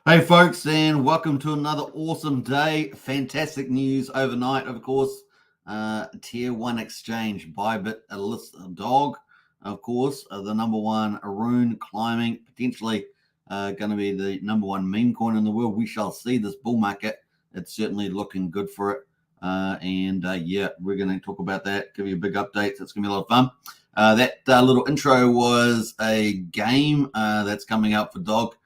Hey folks, and welcome to another awesome day. Fantastic news overnight, of course. Tier 1 exchange, Bybit, a dog, of course, the number one rune climbing, potentially going to be the number one meme coin in the world. We shall see this bull market. It's certainly looking good for it. Yeah, we're going to talk about that, give you a big update. It's going to be a lot of fun. That little intro was a game that's coming out for dog.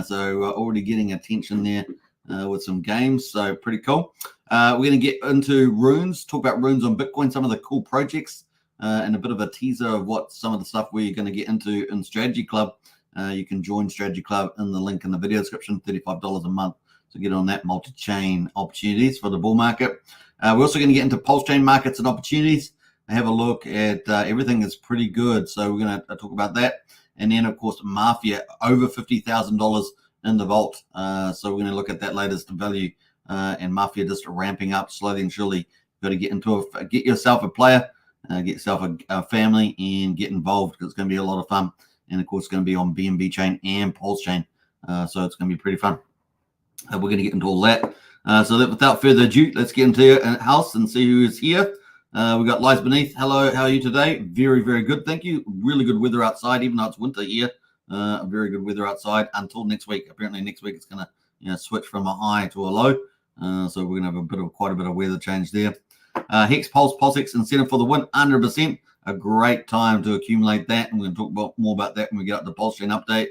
So already getting attention there with some games, so pretty cool. We're going to get into runes, talk about runes on Bitcoin, some of the cool projects, and a bit of a teaser of what some of the stuff we're going to get into in Strategy Club. You can join Strategy Club in the link in the video description, $35 a month to get on that multi-chain opportunities for the bull market. We're also going to get into Pulsechain markets and opportunities. Have a look at everything is pretty good, so we're going to talk about that. And then, of course, Mafia, over $50,000 in the vault. So we're going to look at that latest value. And Mafia just ramping up slowly and surely. You've got to get yourself a player, get yourself a family, and get involved because it's going to be a lot of fun. And, of course, it's going to be on BNB chain and Pulsechain. So it's going to be pretty fun. We're going to get into all that. So that without further ado, let's get into your house and see who is here. We've got Lies Beneath. Hello, how are you today? Very, very good. Thank you. Really good weather outside, even though it's winter here. Very good weather outside until next week. Apparently next week it's going to switch from a high to a low. So we're going to have quite a bit of weather change there. Hex Pulsex incentive for the win, 100%. A great time to accumulate that. And we're going to talk more about that when we get up to the Pulsechain update.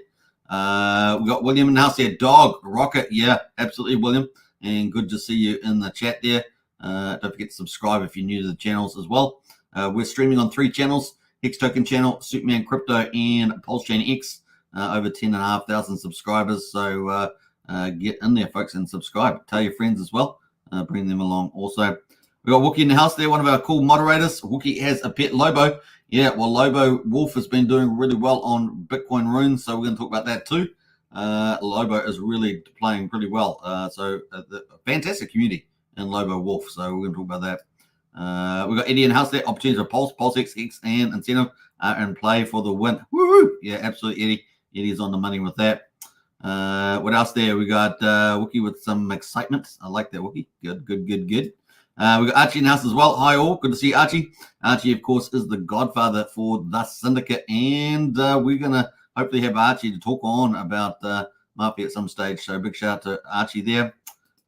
We got William in the house there. Dog, Rocket. Yeah, absolutely, William. And good to see you in the chat there. Don't forget to subscribe if you're new to the channels as well. We're streaming on 3 channels: Hex Token channel, Superman Crypto, and Pulsechain X. Over 10,500 subscribers. So get in there, folks, and subscribe. Tell your friends as well. Bring them along. Also, we got Wookie in the house there, one of our cool moderators. Wookie has a pet Lobo. Yeah, well, Lobo Wolf has been doing really well on Bitcoin runes, so we're going to talk about that too. Lobo is really playing pretty well. So the fantastic community and Lobo Wolf. So we're going to talk about that. We've got Eddie in house there. Opportunities for Pulsex, X, and incentive and play for the win. Woo! Yeah, absolutely, Eddie. Eddie's on the money with that. What else there? We got Wookie with some excitement. I like that, Wookie. Good. We got Archie in the house as well. Hi, all. Good to see Archie. Archie, of course, is the godfather for the syndicate. And we're going to hopefully have Archie to talk on about Mafia at some stage. So big shout out to Archie there.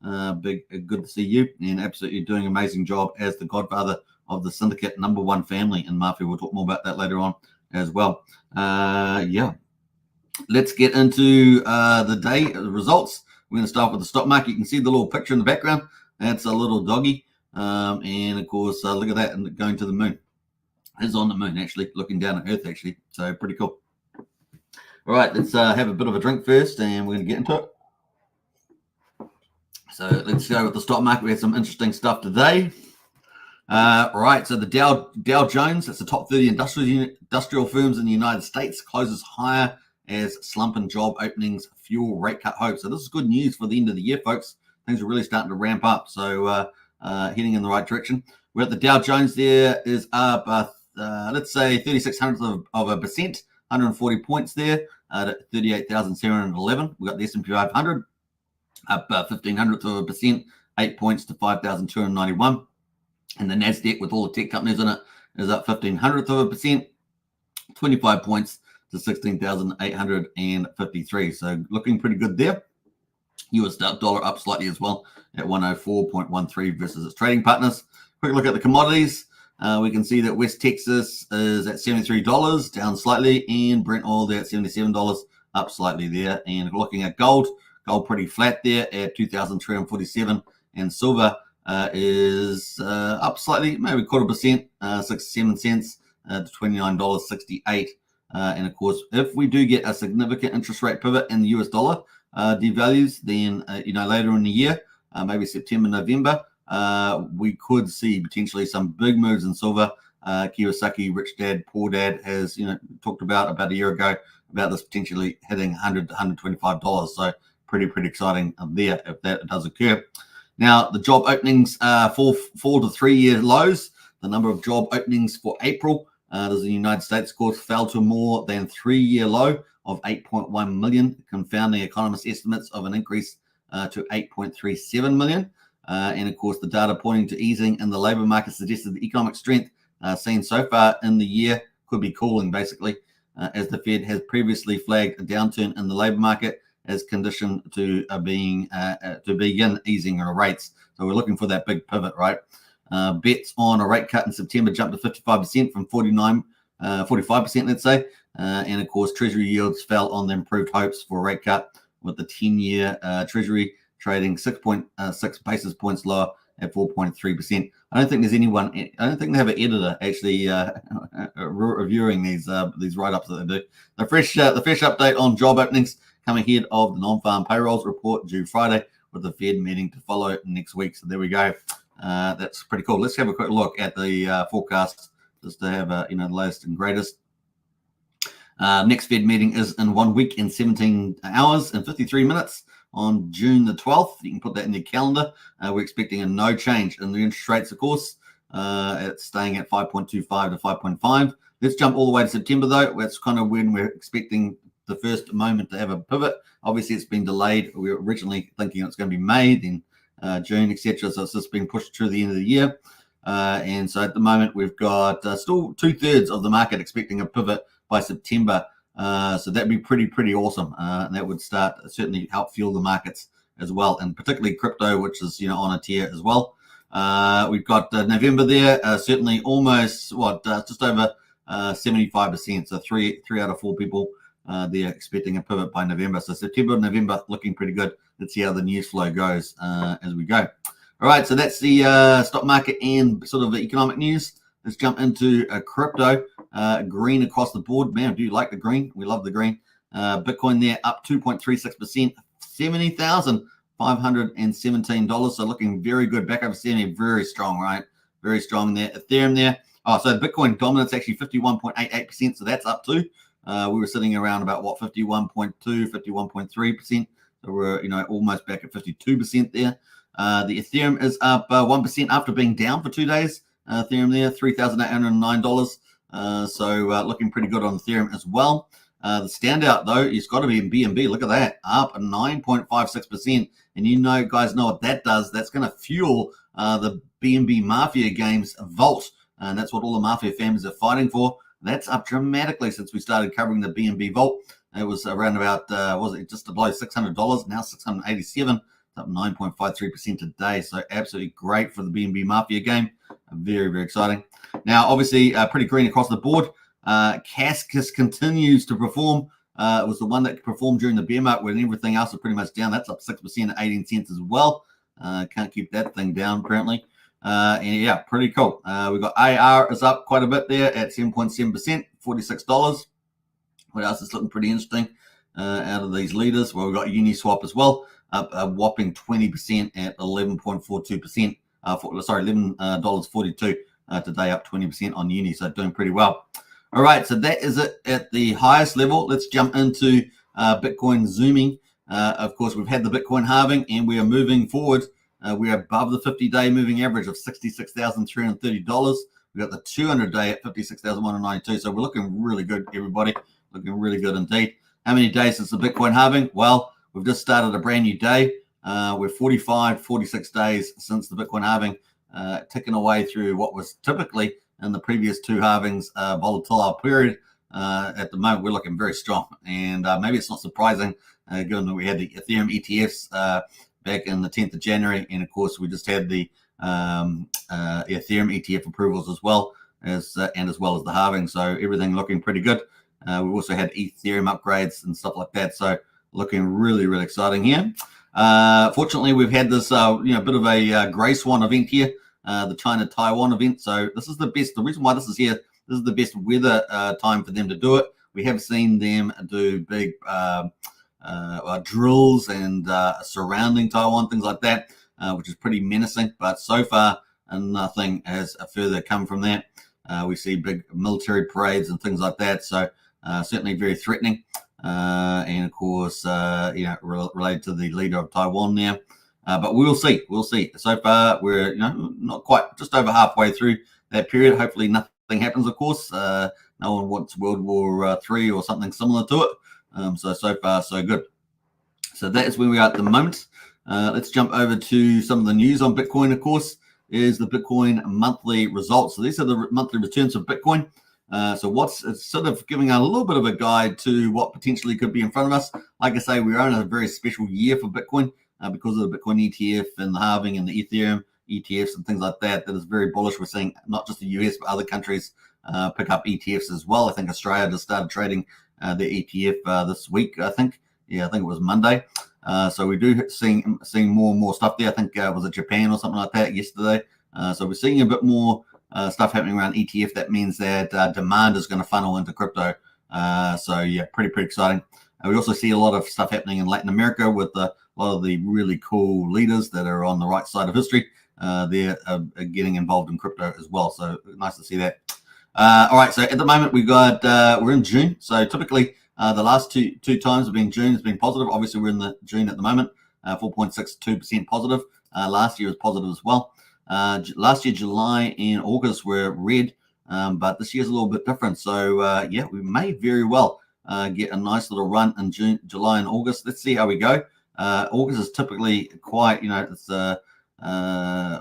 Good to see you, and absolutely doing an amazing job as the godfather of the syndicate number one family in Mafia. We'll talk more about that later on as well. Yeah, let's get into the day results. We're going to start with the stock market. You can see the little picture in the background. That's a little doggy, and of course, look at that, and going to the moon. It's on the moon, actually, looking down at Earth, actually. So pretty cool. All right, let's have a bit of a drink first, and we're going to get into it. So let's go with the stock market. We had some interesting stuff today. Right, so the Dow Jones, that's the top 30 industrial firms in the United States, closes higher as slump in job openings fuel rate cut hopes. So this is good news for the end of the year, folks. Things are really starting to ramp up. So heading in the right direction. We're at the Dow Jones there is up, let's say 0.36 of a percent, 140 points there at 38,711. We've got the S&P 500. Up 0.15 of a percent, 8 points to 5,291. And the NASDAQ with all the tech companies in it is up 0.15 of a percent, 25 points to 16,853. So looking pretty good there. US dollar up slightly as well at 104.13 versus its trading partners. Quick look at the commodities. We can see that West Texas is at $73, down slightly, and Brent oil there at $77, up slightly there. And looking at gold pretty flat there at 2,347, and silver is up slightly, maybe 0.25%, 67 cents to $29.68. And of course, if we do get a significant interest rate pivot in the US dollar devalues, then later in the year, maybe September, November, we could see potentially some big moves in silver. Kiyosaki, Rich Dad, Poor Dad, has talked about a year ago about this potentially hitting $100 to $125. So pretty exciting there if that does occur. Now, the job openings fall to 3-year lows. The number of job openings for April There's the United States, of course, fell to more than 3-year low of 8.1 million, confounding economists' estimates of an increase to 8.37 million. And of course, the data pointing to easing in the labor market suggested the economic strength seen so far in the year could be cooling, basically, as the Fed has previously flagged a downturn in the labor market as condition to begin easing rates. So we're looking for that big pivot, right? Bets on a rate cut in September jumped to 55% from 45%, let's say. And of course, Treasury yields fell on the improved hopes for a rate cut, with the 10-year Treasury trading 6.6 basis points lower at 4.3%. I don't think there's anyone. I don't think they have an editor actually reviewing these write-ups that they do. The fresh update on job openings coming ahead of the non-farm payrolls report due Friday, with the Fed meeting to follow next week. So there we go. That's pretty cool. Let's have a quick look at the forecast just to have the latest and greatest. Next Fed meeting is in 1 week and 17 hours and 53 minutes on June the 12th. You can put that in your calendar. We're expecting a no change in the interest rates, of course. It's staying at 5.25 to 5.5. Let's jump all the way to September, though. That's kind of when we're expecting the first moment to have a pivot. Obviously, it's been delayed. We were originally thinking it's going to be May, then June, etc. So it's just been pushed through the end of the year. And so at the moment, we've got still 2/3 of the market expecting a pivot by September. So that'd be pretty awesome. And that would certainly help fuel the markets as well, and particularly crypto, which is on a tear as well. We've got November there, certainly almost just over 75%. So three out of 4 people they're expecting a pivot by November. So September and November looking pretty good. Let's see how the news flow goes as we go. All right, so that's the stock market and sort of the economic news. Let's jump into crypto. Green across the board. Man, do you like the green? We love the green. Bitcoin there up 2.36%, $70,517. So looking very good. Back over 70, very strong, right? Very strong there. Ethereum there. Oh, so Bitcoin dominance actually 51.88%. So that's up too. We were sitting around about 51.2, 51.3%. So we're almost back at 52% there. The Ethereum is up 1% after being down for 2 days. Ethereum there, $3,809. So looking pretty good on Ethereum as well. The standout though is got to be in BNB. Look at that, up 9.56%. And guys know what that does. That's going to fuel the BNB Mafia games vault, and that's what all the Mafia families are fighting for. That's up dramatically since we started covering the BNB vault. It was around about was it just below $600? Now $687. Up 9.53% today. So absolutely great for the BNB Mafia game. Very exciting. Now, obviously, pretty green across the board. Cascus continues to perform. It was the one that performed during the bear market when everything else was pretty much down. That's up 6% at 18 cents as well. Can't keep that thing down, apparently. And yeah, pretty cool. We've got AR is up quite a bit there at 7.7%, $46. What else is looking pretty interesting out of these leaders? Well, we've got Uniswap as well, up a whopping 20% at 11.42%. $11.42 today, up 20% on Uni, so doing pretty well. All right, so that is it at the highest level. Let's jump into Bitcoin zooming. Of course, we've had the Bitcoin halving, and we are moving forward. We are above the 50-day moving average of $66,330. We've got the 200-day at $56,192. So we're looking really good, everybody. Looking really good indeed. How many days since the Bitcoin halving? Well, we've just started a brand new day. We're 46 days since the Bitcoin halving, ticking away through what was typically in the previous 2 halvings volatile period. At the moment, we're looking very strong. And maybe it's not surprising, given that we had the Ethereum ETFs back in the 10th of January. And of course, we just had the Ethereum ETF approvals as well as the halving. So everything looking pretty good. We've also had Ethereum upgrades and stuff like that. So looking really exciting here. Fortunately, we've had this bit of a gray swan event here, the China-Taiwan event. So this is the best. The reason why this is here, this is the best weather time for them to do it. We have seen them do big drills and surrounding Taiwan, things like that, which is pretty menacing. But so far, nothing has further come from that. We see big military parades and things like that. So certainly very threatening. And of course, related to the leader of Taiwan now. But we'll see. So far, we're not quite, just over halfway through that period. Hopefully, nothing happens, of course. No one wants World War III or something similar to it. So far, so good. So that is where we are at the moment. Let's jump over to some of the news on Bitcoin, of course, is the Bitcoin monthly results. So these are the monthly returns of Bitcoin. So it's sort of giving a little bit of a guide to what potentially could be in front of us. Like I say, we're in a very special year for Bitcoin because of the Bitcoin ETF and the halving and the Ethereum ETFs and things like that. That is very bullish. We're seeing not just the US, but other countries pick up ETFs as well. I think Australia just started trading the ETF this week, I think. Yeah, I think it was Monday. So we do seeing more and more stuff there. I think was it Japan or something like that yesterday. So we're seeing a bit more stuff happening around ETF. That means that demand is going to funnel into crypto. So yeah, pretty exciting. We also see a lot of stuff happening in Latin America with a lot of the really cool leaders that are on the right side of history. They're getting involved in crypto as well. So nice to see that. All right, so at the moment we're in June. So typically the last two times have been June has been positive. Obviously we're in the June at the moment, 4.62% positive. Last year was positive as well. Last year, July and August were red, but this year's a little bit different. So yeah, we may very well get a nice little run in June, July and August. Let's see how we go. August is typically quite, it's what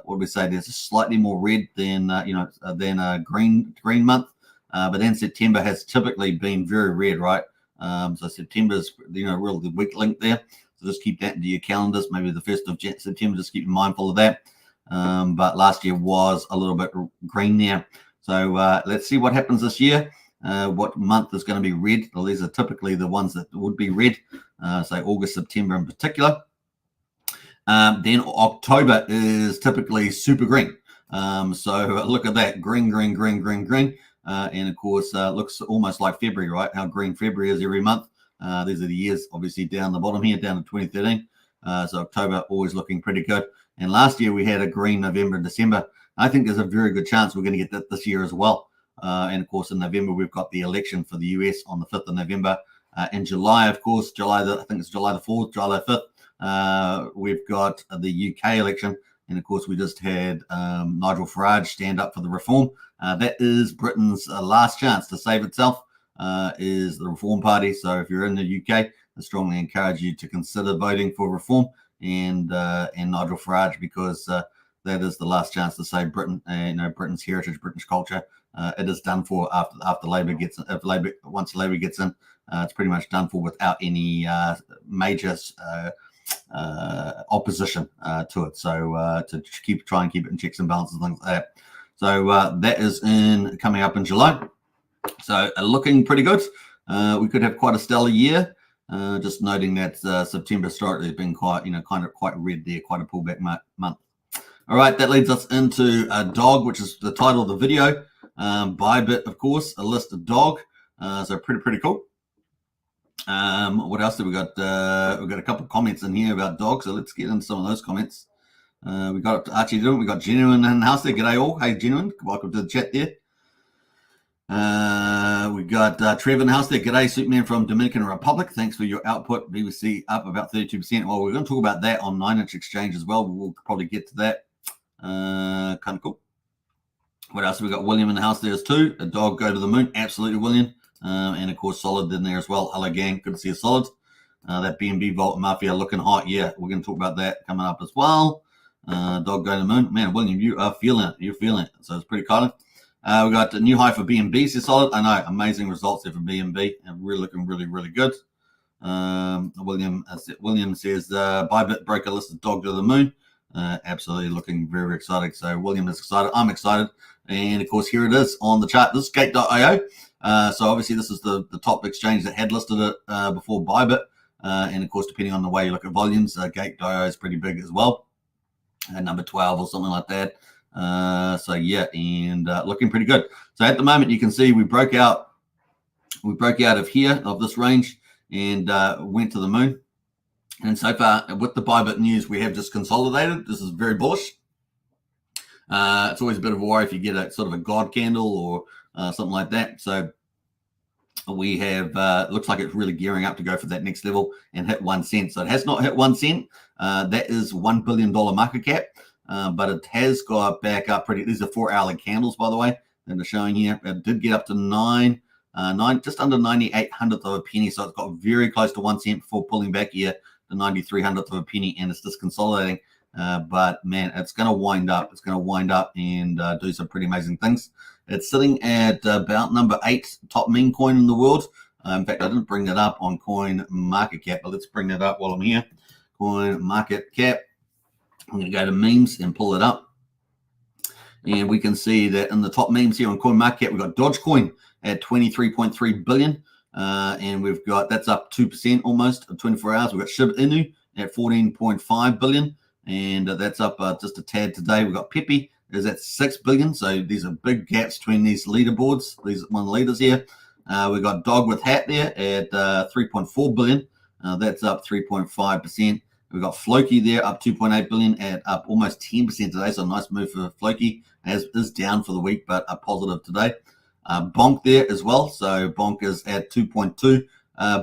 do we say? There's slightly more red than than a green month. But then September has typically been very red, right? So September is really the weak link there. So just keep that into your calendars. Maybe the 1st of September, just keep mindful of that. But last year was a little bit green there. So let's see what happens this year. What month is going to be red? Well, these are typically the ones that would be red. Say August, September in particular. Then October is typically super green. So look at that, green. And of course, looks almost like February, right? How green February is every month. These are the years, obviously, down the bottom here, down to 2013. So October always looking pretty good. And last year we had a green November and December. I think there's a very good chance we're going to get that this year as well. And of course, in November, we've got the election for the US on the 5th of November. In July, of course, I think it's July the 4th, July the 5th, we've got the UK election. And of course, we just had Nigel Farage stand up for the reform. That is Britain's last chance to save itself, is the Reform Party. So if you're in the UK, I strongly encourage you to consider voting for reform and Nigel Farage, because that is the last chance to save Britain. Britain's heritage, British culture. It is done for after Labour gets once Labour gets in. It's pretty much done for without any major opposition to it. So to try and keep it in checks and balances and things like that. So that is coming up in July. So looking pretty good. We could have quite a stellar year. Just noting that September historically has been quite red there, quite a pullback month. All right, that leads us into DOG, which is the title of the video. Bybit, of course, a listed DOG. So pretty cool. What else do we got? We've got a couple of comments in here about DOG, so let's get into some of those comments. We got Archie doing. We got Genuine in the house there. G'day all. Hey Genuine, welcome to the chat there. We got Trevor in the house there. G'day, Superman from Dominican Republic. Thanks for your output. BBC up about 32%. Well, we're going to talk about that on 9-inch exchange as well. We'll probably get to that. Kind of cool. What else have we got? William in the house there is too. A DOG go to the moon. Absolutely, William. And of course, Solid in there as well. Hello, gang. Good to see you, Solid. That BNB Vault Mafia looking hot. Yeah, we're going to talk about that coming up as well. DOG go to the moon. Man, William, you are feeling it. You're feeling it. So it's pretty cool. We got a new high for BNB. So Solid. I know, amazing results there for BNB. And we're looking really good. William says Bybit broker listed DOG to the moon. Absolutely looking very exciting. So William is excited. I'm excited. And of course, here it is on the chart. This is Gate.io. So obviously, this is the top exchange that had listed it before Bybit. And of course, depending on the way you look at volumes, Gate.io is pretty big as well. Number 12 or something like that. So yeah, and looking pretty good. So at the moment, you can see we broke out of here, of this range, and went to the moon. And so far, with the Bybit news, we have just consolidated. This is very bullish. It's always a bit of a worry if you get a sort of a God candle or something like that. So we have, looks like it's really gearing up to go for that next level and hit 1 cent. So it has not hit 1 cent. That is $1 billion market cap. But it has got back up pretty. These are 4-hourly candles, by the way. that are showing here. It did get up to just under 98 hundredth of a penny, so it's got very close to 1 cent before pulling back here to 93 hundredth of a penny, and it's just consolidating. But man, it's going to wind up. It's going to wind up and do some pretty amazing things. It's sitting at about number 8 top meme coin in the world. In fact, I didn't bring that up on Coin Market Cap, but let's bring that up while I'm here. Coin Market Cap. I'm going to go to memes and pull it up. And we can see that in the top memes here on Coin Market Cap, we've got Dogecoin at 23.3 billion. And we've got, that's up 2% almost in 24 hours. We've got Shiba Inu at 14.5 billion. And that's up just a tad today. We've got Pepe is at 6 billion. So these are big gaps between these leaderboards. These one of the leaders here. We've got Dog with Hat there at 3.4 billion. That's up 3.5%. We've got Floki there up 2.8 billion at up almost 10% today. So a nice move for Floki, as is down for the week, but a positive today. Bonk there as well. So Bonk is at 2.2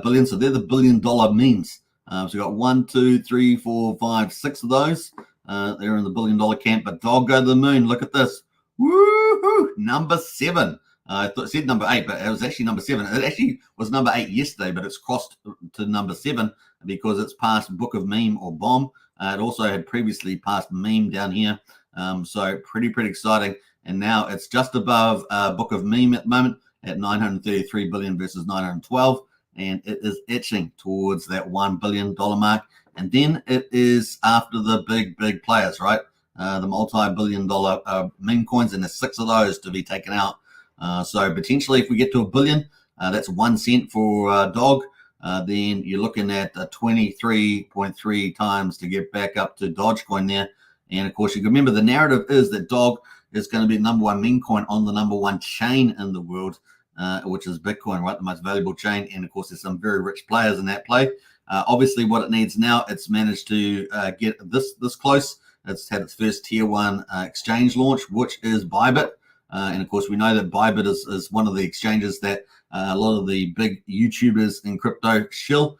billion. So they're the $1 billion memes. So we've got 1, 2, 3, 4, 5, 6 of those. They're in the $1 billion camp. But Dog go to the moon. Look at this. Woohoo! Number 7. I thought it said number 8, but it was actually number 7. It actually was number 8 yesterday, but it's crossed to number 7 because it's past Book of Meme or Bomb. It also had previously passed Meme down here. So pretty exciting. And now it's just above Book of Meme at the moment at 933 billion versus 912. And it is etching towards that $1 billion mark. And then it is after the big players, right? The multi-billion dollar meme coins, and there's 6 of those to be taken out. So potentially if we get to $1 billion, that's 1 cent for Dog. Then you're looking at 23.3 times to get back up to Dogecoin there. And of course, you can remember the narrative is that Dog is going to be the number 1 meme coin on the number 1 chain in the world, which is Bitcoin, right? The most valuable chain. And of course, there's some very rich players in that play. Obviously, what it needs now, it's managed to get this close. It's had its first tier 1 exchange launch, which is Bybit. And of course, we know that Bybit is one of the exchanges that a lot of the big YouTubers in crypto shill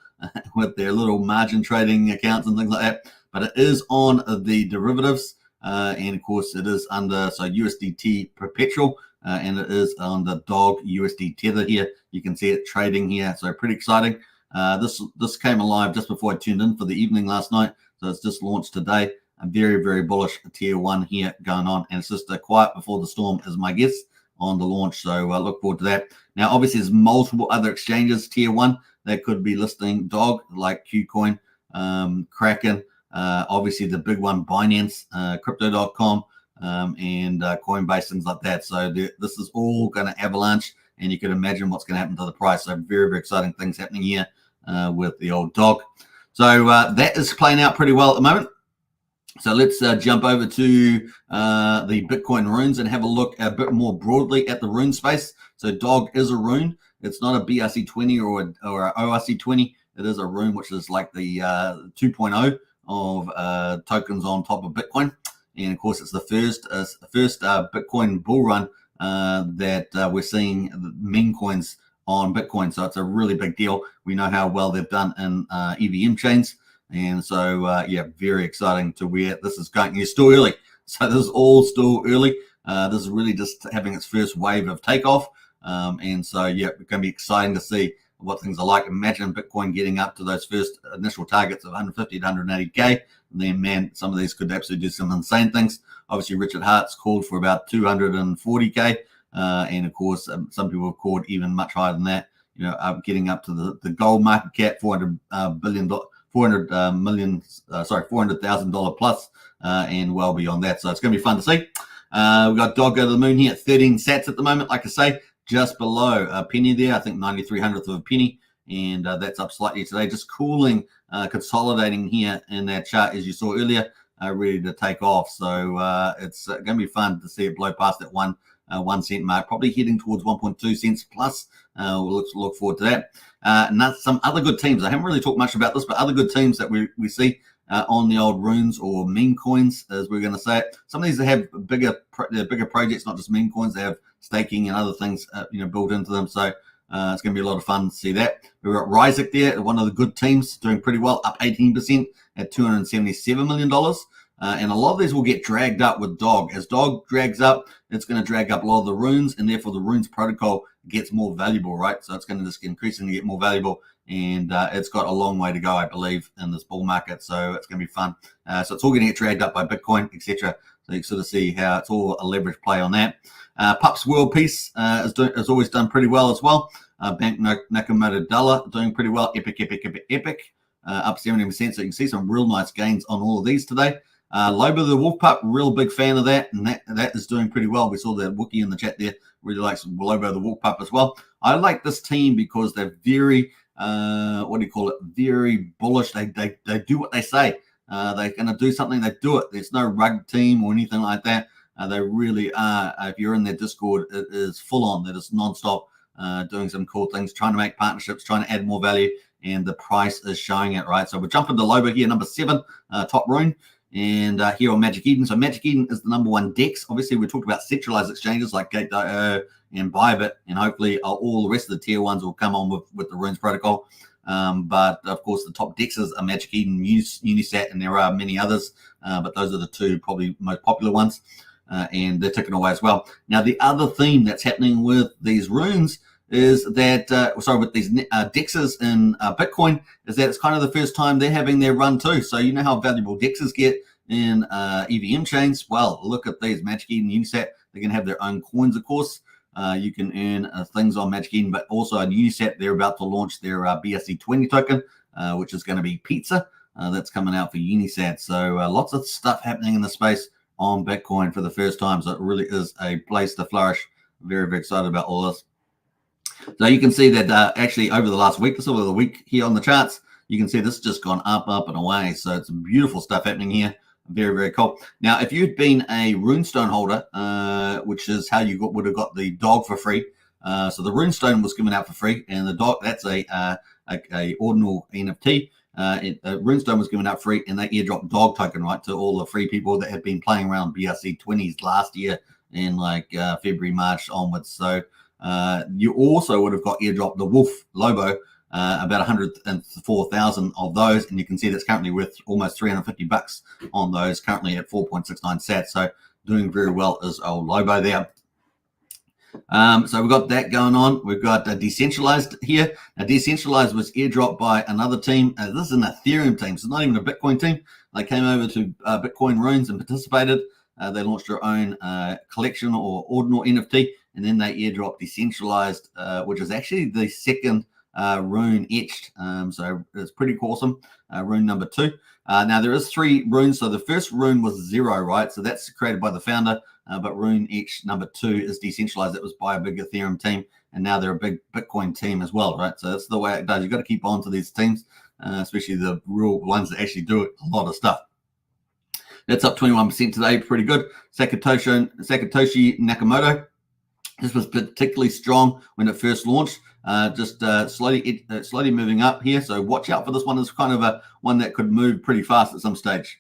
with their little margin trading accounts and things like that. But it is on the derivatives. And of course, it is under USDT perpetual. And it is on the Dog USD tether here. You can see it trading here. So pretty exciting. This came alive just before I tuned in for the evening last night. So it's just launched today. I'm very bullish tier 1 here going on, and it's just a quiet before the storm is my guess on the launch. So I look forward to that. Now, obviously, there's multiple other exchanges tier 1 that could be listing Dog, like Qcoin, Kraken, obviously the big one, Binance, Crypto.com, and Coinbase, things like that. So this is all going to avalanche, and you can imagine what's going to happen to the price. So very exciting things happening here with the old Dog. So that is playing out pretty well at the moment. So let's jump over to the Bitcoin runes and have a look a bit more broadly at the rune space. So Dog is a rune. It's not a BRC20 or a ORC20. It is a rune, which is like the 2.0 of tokens on top of Bitcoin. And of course, it's the first Bitcoin bull run that we're seeing meme coins on Bitcoin. So it's a really big deal. We know how well they've done in EVM chains. And so, yeah, very exciting to where this is going. You're still early. So this is all still early. This is really just having its first wave of takeoff. And so, yeah, it's going to be exciting to see what things are like. Imagine Bitcoin getting up to those first initial targets of 150 to 180K. And then, man, some of these could absolutely do some insane things. Obviously, Richard Hart's called for about 240K. And, of course, some people have called even much higher than that, you know, getting up to the gold market cap, $400,000 plus, and well beyond that. So it's going to be fun to see. We've got Dog go to the moon here at 13 sats at the moment. Like I say, just below a penny there. I think 93 hundredth of a penny, and that's up slightly today. Just cooling, consolidating here in that chart as you saw earlier, ready to take off. So it's going to be fun to see it blow past that 1 cent mark, probably heading towards 1.2 cents plus. We'll look forward to that. And some other good teams. I haven't really talked much about this, but other good teams that we see on the old runes or meme coins, as we're going to say it. Some of these have bigger projects, not just meme coins. They have staking and other things, built into them. So it's going to be a lot of fun to see that. We've got Ryzik there, one of the good teams, doing pretty well, up 18% at $277 million. And a lot of these will get dragged up with dog. As dog drags up, it's going to drag up a lot of the runes, and therefore the runes protocol gets more valuable, right? So it's going to just increasingly get more valuable, and it's got a long way to go, I believe, in this bull market. So it's going to be fun. So it's all going to get dragged up by Bitcoin, etc. So you can sort of see how it's all a leverage play on that. Pups World Peace has always done pretty well as well. Bank Nakamoto Dollar doing pretty well. Epic, up 70%. So you can see some real nice gains on all of these today. Lobo the Wolf Pup, real big fan of that, and that is doing pretty well. We saw the Wookie in the chat there, really likes Lobo the Wolf Pup as well. I like this team because they're very, very bullish. They do what they say. They're going to do something, they do it. There's no rug team or anything like that. They really are. If you're in their Discord, it is full on. That is nonstop, doing some cool things, trying to make partnerships, trying to add more value, and the price is showing it, right? So we're jumping to Lobo here, number 7, top rune. And here on Magic Eden. So Magic Eden is the number 1 DEX. Obviously, we talked about centralized exchanges like Gate.io and Bybit, and hopefully all the rest of the tier 1s will come on with the runes protocol. But of course, the top DEXs are Magic Eden, Unisat, and there are many others. But those are the 2 probably most popular ones. And they're ticking away as well. Now, the other theme that's happening with these runes is that, with these DEXs in Bitcoin, is that it's kind of the first time they're having their run too. So you know how valuable DEXs get in EVM chains? Well, look at these, Magic Eden, Unisat. They're going to have their own coins, of course. You can earn things on Magic Eden, but also on Unisat, they're about to launch their BSC20 token, which is going to be pizza. That's coming out for Unisat. So lots of stuff happening in the space on Bitcoin for the first time. So it really is a place to flourish. Very, very excited about all this. So you can see that actually over the last week, over the week here on the charts, you can see this has just gone up, and away. So it's beautiful stuff happening here. Very, very cool. Now, if you'd been a runestone holder, which is how you would have got the dog for free. So the runestone was given out for free, and the dog, that's a ordinal NFT. Runestone was given out free, and they airdropped dog token, right, to all the free people that had been playing around BRC20s last year in like February, March onwards. So you also would have got airdrop the Wolf Lobo, about 104,000 of those, and you can see that's currently worth almost $350 on those, currently at 4.69 sats. So doing very well is old Lobo there. So we've got that going on. We've got Decentralized here. Now, Decentralized was airdropped by another team. This is an Ethereum team, so not even a Bitcoin team. They came over to Bitcoin Runes and participated. They launched their own collection or ordinal NFT, and then they airdropped Decentralized, which is actually the second rune etched. So it's pretty awesome. Rune number 2. Now there is 3 runes. So the first rune was 0, right? So that's created by the founder. But rune etched number 2 is Decentralized. That was by a big Ethereum team, and now they're a big Bitcoin team as well, right? So that's the way it does. You've got to keep on to these teams, especially the real ones that actually do a lot of stuff. That's up 21% today, pretty good. Satoshi Nakamoto. This was particularly strong when it first launched. Just slowly moving up here. So watch out for this one. It's kind of one that could move pretty fast at some stage.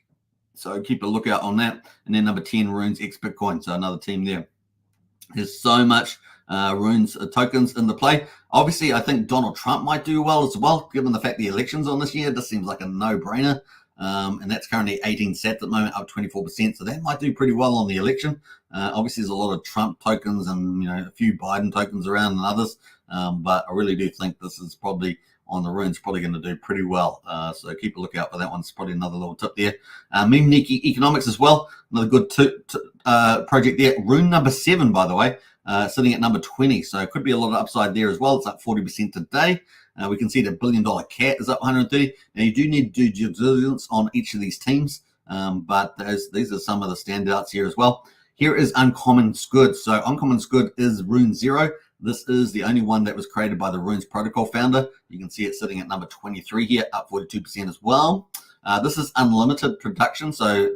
So keep a lookout on that. And then number 10, Runes X Bitcoin. So another team there. There's so much Runes tokens in the play. Obviously, I think Donald Trump might do well as well, given the fact the election's on this year. This seems like a no-brainer. And that's currently 18 sats at the moment, up 24%. So that might do pretty well on the election. Obviously, there's a lot of Trump tokens and a few Biden tokens around and others. But I really do think this is probably on the runes, probably going to do pretty well. So keep a lookout for that one. It's probably another little tip there. Meme Niki Economics as well. Another good project there. Rune number 7, by the way, sitting at number 20. So it could be a lot of upside there as well. It's up 40% today. We can see the $1 billion cat is up 130. Now, you do need to do due diligence on each of these teams, but these are some of the standouts here as well. Here is Uncommon Good. So Uncommon Good is Rune 0. This is the only one that was created by the Runes protocol founder. You can see it sitting at number 23 here, up 42% as well. This is unlimited production, so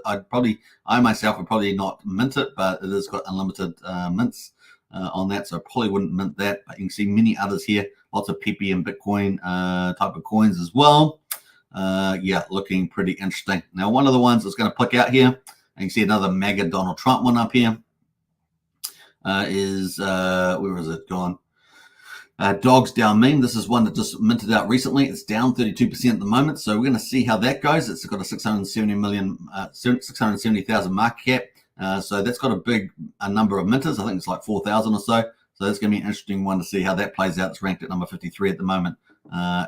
I myself would probably not mint it, but it has got unlimited mints on that, so I probably wouldn't mint that. But you can see many others here, lots of Pepe and Bitcoin type of coins as well. Yeah, looking pretty interesting. Now, one of the ones that's going to click out here, and you can see another mega Donald Trump one up here. Where is it gone? Dogs down meme. This is one that just minted out recently. It's down 32% at the moment. So we're going to see how that goes. It's got a 670,000 market cap. So that's got a number of minters. I think it's like 4,000 or so. So that's going to be an interesting one to see how that plays out. It's ranked at number 53 at the moment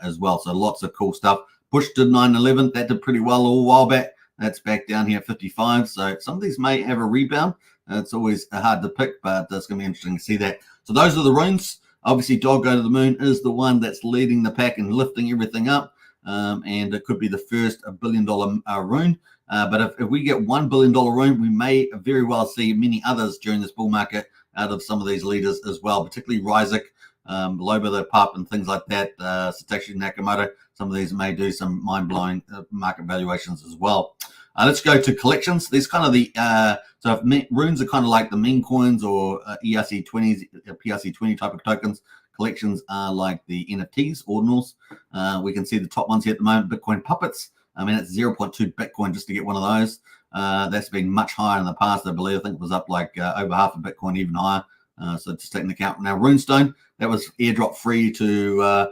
as well. So lots of cool stuff. Push did 911. That did pretty well a little while back. That's back down here at 55. So some of these may have a rebound. It's always hard to pick, but it's going to be interesting to see that. So those are the runes. Obviously, Dog Go to the Moon is the one that's leading the pack and lifting everything up. And it could be the first $1 billion rune. But if we get $1 billion rune, we may very well see many others during this bull market out of some of these leaders as well, particularly Ryzik, Lobo the Pup, and things like that. Satoshi Nakamoto. Some of these may do some mind-blowing market valuations as well. Let's go to collections. These kind of the so if runes are kind of like the meme coins or ERC20s, PRC20 type of tokens. Collections are like the NFTs, ordinals. We can see the top ones here at the moment. Bitcoin puppets. I mean, it's 0.2 Bitcoin just to get one of those. That's been much higher in the past, I believe. I think it was up like over half a Bitcoin, even higher. So just taking into account. Now, Runestone, that was airdrop free to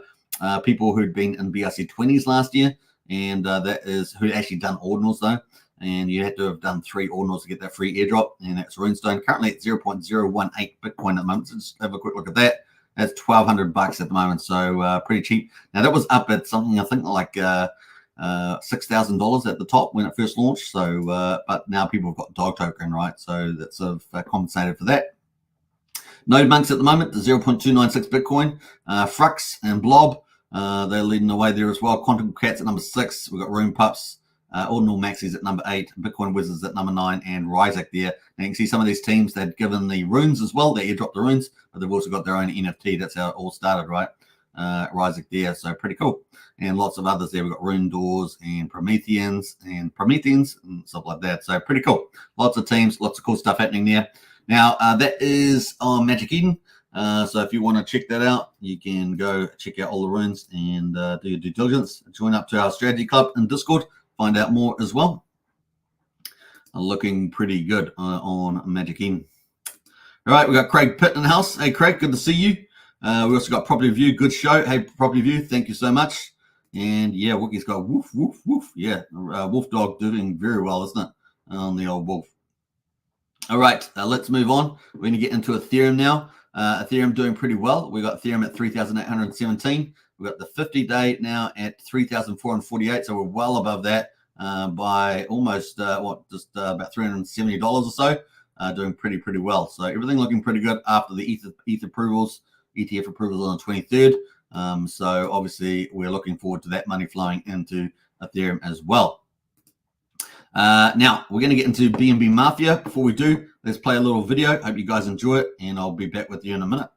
people who'd been in BRC20s last year. And that is who actually done ordinals, though. And you had to have done 3 ordinals to get that free airdrop. And that's Runestone. Currently at 0.018 Bitcoin at the moment. So just have a quick look at that. That's $1,200 at the moment. So pretty cheap. Now, that was up at something, I think, like $6,000 at the top when it first launched. So, but now people have got Dog Token, right? So that's sort of compensated for that. Node Monks at the moment, the 0.296 Bitcoin. Frux and Blob, they're leading the way there as well. Quantum Cats at number 6. We've got Rune Pups. Ordinal Maxis at number 8, Bitcoin Wizards at number 9, and Ryzik there. Now you can see some of these teams that had given the runes as well. They airdropped the runes, but they've also got their own NFT. That's how it all started, right? Ryzik there, so pretty cool. And lots of others there. We've got Rune Doors and Prometheans and stuff like that. So pretty cool. Lots of teams, lots of cool stuff happening there. Now that is on Magic Eden. So if you want to check that out, you can go check out all the runes and do your due diligence. Join up to our strategy club in Discord. Find out more as well. Looking pretty good on Magic Eden. All right, we got Craig Pitt in the house. Hey, Craig, good to see you. We also got Property View, good show. Hey, Property View, thank you so much. And yeah, Wookie's got woof, woof, woof. Yeah, Wolf Dog doing very well, isn't it? On the old wolf. All right, let's move on. We're going to get into Ethereum now. Ethereum doing pretty well. We got Ethereum at 3,817. We've got the 50-day now at 3,448, so we're well above that by almost, just about $370 or so, doing pretty well. So everything looking pretty good after the ETF approvals on the 23rd. So obviously we're looking forward to that money flowing into Ethereum as well. Now we're going to get into BNB Mafia. Before we do, let's play a little video. Hope you guys enjoy it, and I'll be back with you in a minute.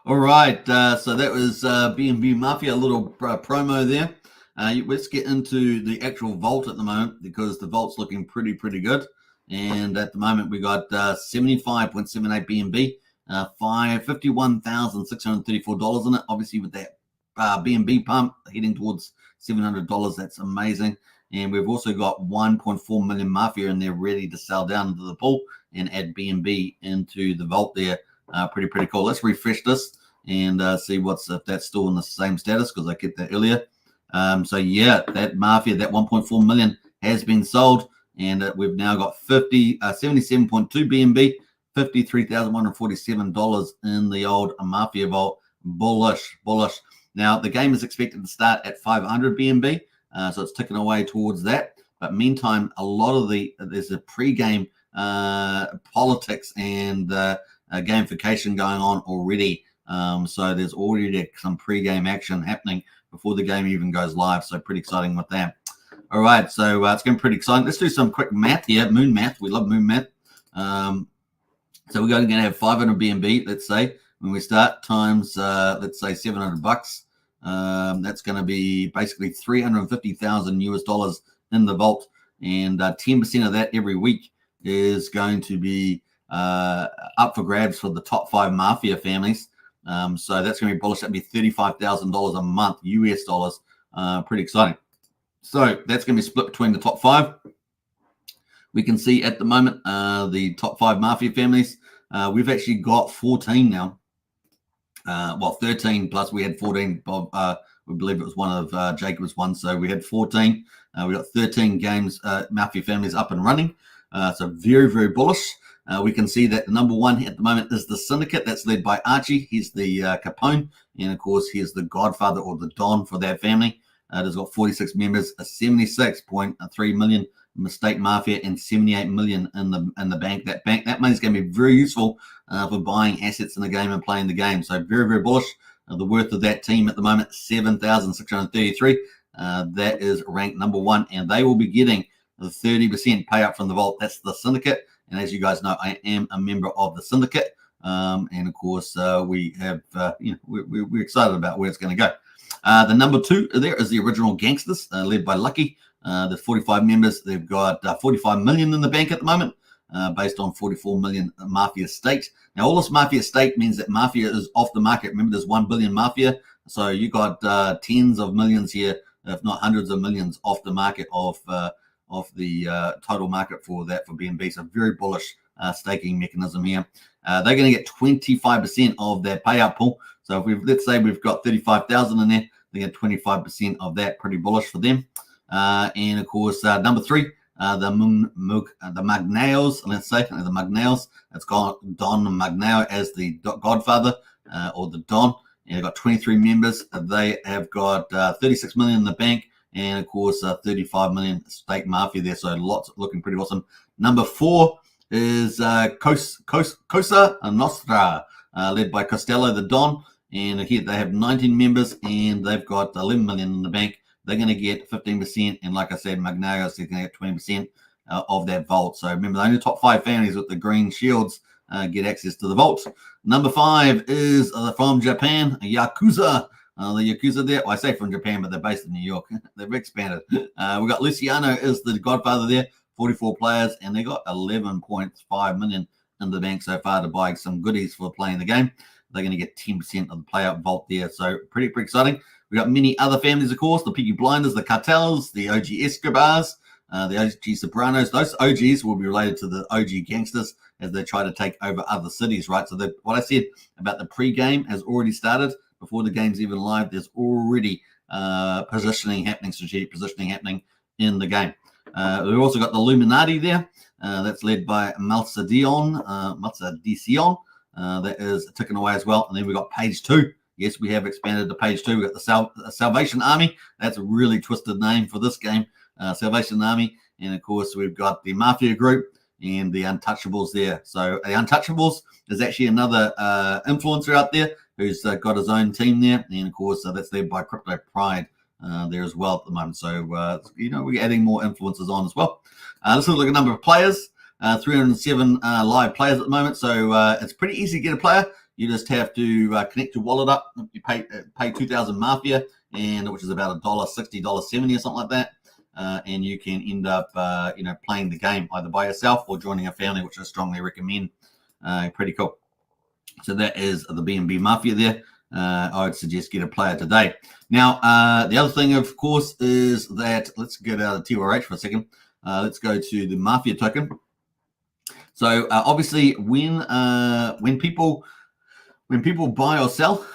All right, so that was BNB Mafia, a little promo there. Let's get into the actual vault at the moment, because the vault's looking pretty good. And at the moment, we got 75.78 BNB, $51,634 in it. Obviously, with that BNB pump heading towards $700, that's amazing. And we've also got 1.4 million Mafia in there ready to sell down into the pool and add BNB into the vault there. Pretty cool. Let's refresh this and see if that's still in the same status, because I kept that earlier. So yeah, that Mafia, that 1.4 million has been sold, and we've now got 77.2 BNB, $53,147 in the old Mafia vault. Bullish. Now the game is expected to start at 500 BNB, so it's ticking away towards that. But meantime, a lot of there's a pre-game politics and gamification going on already. So there's already some pre-game action happening before the game even goes live. So pretty exciting with that. All right, so it's going pretty exciting. Let's do some quick math here. Moon math. We love moon math. So we're going to have 500 BNB, let's say, when we start, times, let's say, $700. That's going to be basically 350,000 US dollars in the vault. And 10% of that every week is going to be up for grabs for the top 5 Mafia families. So that's going to be bullish. That'd be $35,000 a month, US dollars. Pretty exciting. So that's going to be split between the top 5. We can see at the moment the top 5 Mafia families. We've actually got 14 now. Well, 13 plus we had 14. Bob, we believe it was one of Jacob's one. So we had 14. We got 13 games, Mafia families up and running. So very bullish. We can see that the number 1 at the moment is the Syndicate. That's led by Archie. He's the Capone. And, of course, he's the godfather or the Don for that family. It has got 46 members, 76.3 million Mistake Mafia, and 78 million in the bank. That money is going to be very useful for buying assets in the game and playing the game. So very bullish. The worth of that team at the moment, 7,633. That is ranked number 1, and they will be getting the 30% payout from the vault. That's the Syndicate. And as you guys know, I am a member of the Syndicate. And of course, we have, we're excited about where it's going to go. The number 2 there is the original Gangsters, led by Lucky. There's 45 members. They've got 45 million in the bank at the moment, based on 44 million Mafia stake. Now, all this Mafia stake means that Mafia is off the market. Remember, there's 1 billion Mafia. So you got tens of millions here, if not hundreds of millions, off the market of the total market for BNB. So very bullish staking mechanism here. They're going to get 25% of their payout pool. So if let's say we've got 35,000 in there, they get 25% of that. Pretty bullish for them. And of course, number 3, the Magnaos. Let's say the Magnaos. It's got Don Magnao as the godfather or the Don. And they've got 23 members. They have got 36 million in the bank. And, of course, 35 million stake Mafia there. So lots looking pretty awesome. Number 4 is Cosa Nostra, led by Costello, the Don. And here they have 19 members, and they've got 11 million in the bank. They're going to get 15%. And like I said, Magnaos is going to get 20% of that vault. So remember, the only top 5 families with the green shields get access to the vault. Number 5 is from Japan, Yakuza. The Yakuza there, well, I say from Japan, but they're based in New York. They've expanded. We got Luciano is the godfather there, 44 players, and they got 11.5 million in the bank so far to buy some goodies for playing the game. They're going to get 10% of the playout vault there. So pretty exciting. We got many other families, of course, the Peaky Blinders, the Cartels, the OG Escobars, the OG Sopranos. Those OGs will be related to the OG Gangsters as they try to take over other cities, right? So what I said about the pre-game has already started. Before the game's even live, there's already strategic positioning happening in the game. We've also got the Illuminati there. That's led by Malsadicion. That is ticking away as well. And then we've got page 2. Yes, we have expanded to page 2. We've got the Salvation Army. That's a really twisted name for this game. Salvation Army. And, of course, we've got the Mafia group and the Untouchables there. So the Untouchables is actually another influencer out there who's got his own team there. And, of course, that's led by Crypto Pride there as well at the moment. So, we're adding more influencers on as well. Let's look at a number of players. 307 live players at the moment. So it's pretty easy to get a player. You just have to connect your wallet up. You pay 2,000 Mafia, and which is about $1.60, $1.70 or something like that. And you can end up, playing the game either by yourself or joining a family, which I strongly recommend. Pretty cool. So that is the BNB Mafia there. I would suggest get a player today. Now, the other thing, of course, is that let's get out of TRH for a second. Let's go to the Mafia token. So obviously, when people buy or sell,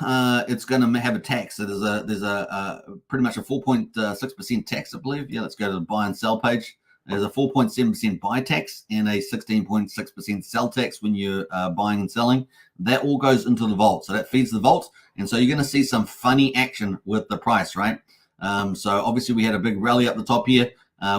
it's going to have a tax. So there's a pretty much a 4.6% tax, I believe. Yeah, let's go to the buy and sell page. There's a 4.7% buy tax and a 16.6% sell tax when you're buying and selling. That all goes into the vault. So that feeds the vault. And so you're going to see some funny action with the price, right? So obviously we had a big rally up the top here.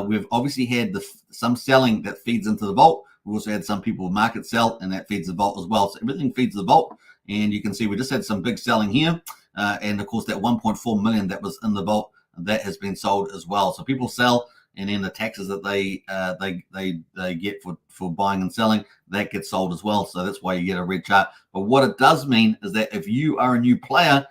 We've obviously had some selling that feeds into the vault. We've also had some people market sell, and that feeds the vault as well. So everything feeds the vault. And you can see we just had some big selling here. And of course, that 1.4 million that was in the vault, that has been sold as well. So people sell, and then the taxes that they get for buying and selling, that gets sold as well. So that's why you get a red chart. But what it does mean is that if you are a new player,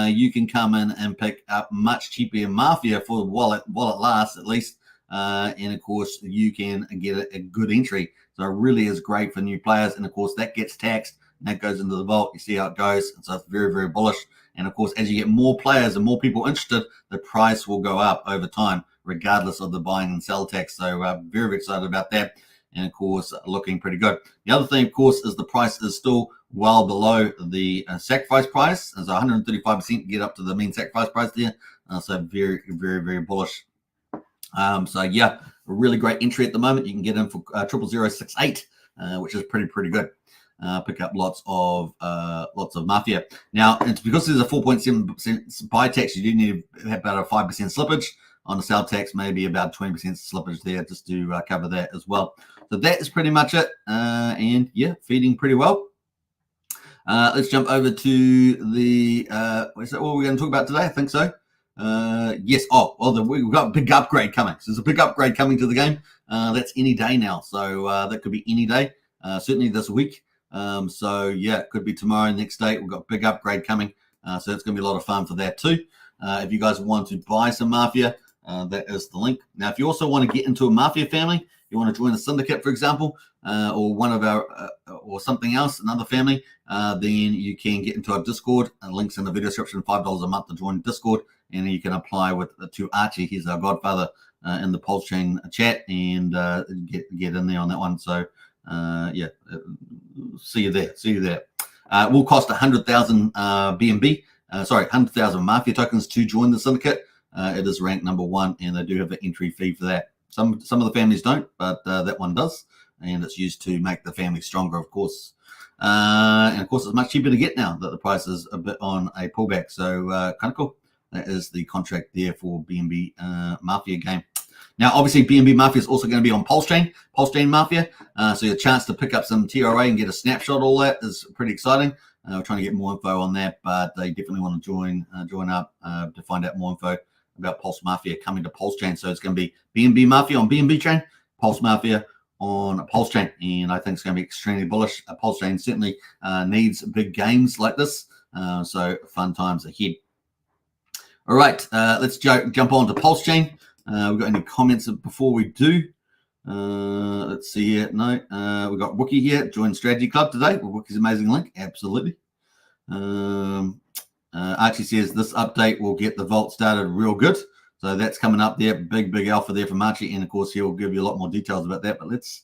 you can come in and pick up much cheaper Mafia for the wallet lasts at least. And of course, you can get a good entry. So it really is great for new players. And of course, that gets taxed. And that goes into the vault. You see how it goes. And so it's very, very bullish. And of course, as you get more players and more people interested, the price will go up over time, regardless of the buying and sell tax. So very, very excited about that. And of course, looking pretty good. The other thing, of course, is the price is still well below the sacrifice price. There's 135% get up to the mean sacrifice price there. So very, very, very bullish. So yeah, a really great entry at the moment. You can get in for 00068, which is pretty good. Pick up lots of Mafia. Now, it's because there's a 4.7% buy tax, you do need to have about a 5% slippage. On the sell tax, maybe about 20% slippage there, just to cover that as well. So that is pretty much it. And yeah, feeding pretty well. Let's jump over to the what we're going to talk about today. I think so. Yes. Oh, well, we've got a big upgrade coming. So there's a big upgrade coming to the game. That's any day now. So that could be any day. Certainly this week. So yeah, it could be tomorrow, next day. We've got a big upgrade coming. So it's going to be a lot of fun for that too. If you guys want to buy some Mafia, that is the link. Now, if you also want to get into a Mafia family, you want to join a syndicate, for example, or one of our, or something else, another family, then you can get into our Discord. Links in the video description. $5 a month to join Discord, and you can apply to Archie. He's our godfather in the Pulsechain chat, and get in there on that one. So yeah, see you there. It will cost 100,000 BNB. 100,000 Mafia tokens to join the syndicate. It is ranked number 1, and they do have an entry fee for that. Some of the families don't, but that one does, and it's used to make the family stronger, of course. And of course, it's much cheaper to get now that the price is a bit on a pullback. So kind of cool. That is the contract there for BNB Mafia game. Now, obviously, BNB Mafia is also going to be on Pulsechain Mafia. So your chance to pick up some TRA and get a snapshot, all that is pretty exciting. We're trying to get more info on that, but they definitely want to join up to find out more info about Pulse Mafia coming to Pulsechain. So it's going to be BNB Mafia on BNB chain, Pulse Mafia on Pulsechain, and I think it's going to be extremely bullish. Pulsechain certainly needs big games like this, so fun times ahead. All right, let's jump on to Pulsechain. We've got any comments before we do? Let's see here. No, we've got Wookie here. Join Strategy Club today with Wookie's amazing link. Absolutely. Archie says this update will get the vault started real good. So that's coming up there. Big alpha there from Archie. And of course, he'll give you a lot more details about that. But let's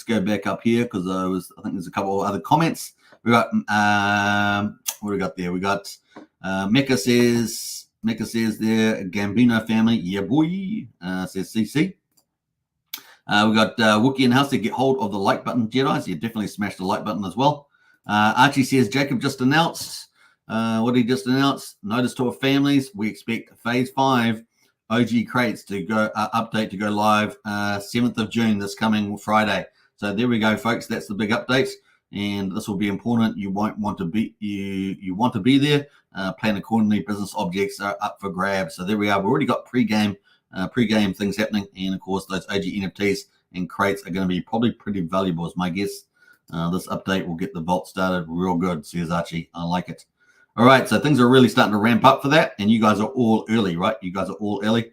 go back up here because I think there's a couple of other comments. We got what do we got there? We got Mecca says there, Gambino family. Yeah, boy. Says CC. We got Wookie in house to get hold of the like button, Jedi's. You definitely smash the like button as well. Archie says Jacob just announced. What did he just announce? Notice to our families. We expect Phase 5 OG crates to go update to go live 7th of June, this coming Friday. So there we go, folks. That's the big update, and this will be important. You won't want to be you want to be there. Plan accordingly. Business objects are up for grabs. So there we are. We've already got pre-game things happening, and of course those OG NFTs and crates are going to be probably pretty valuable, is my guess. This update will get the vault started real good, says Archie. I like it. All right, so things are really starting to ramp up for that, and you guys are all early, right? You guys are all early.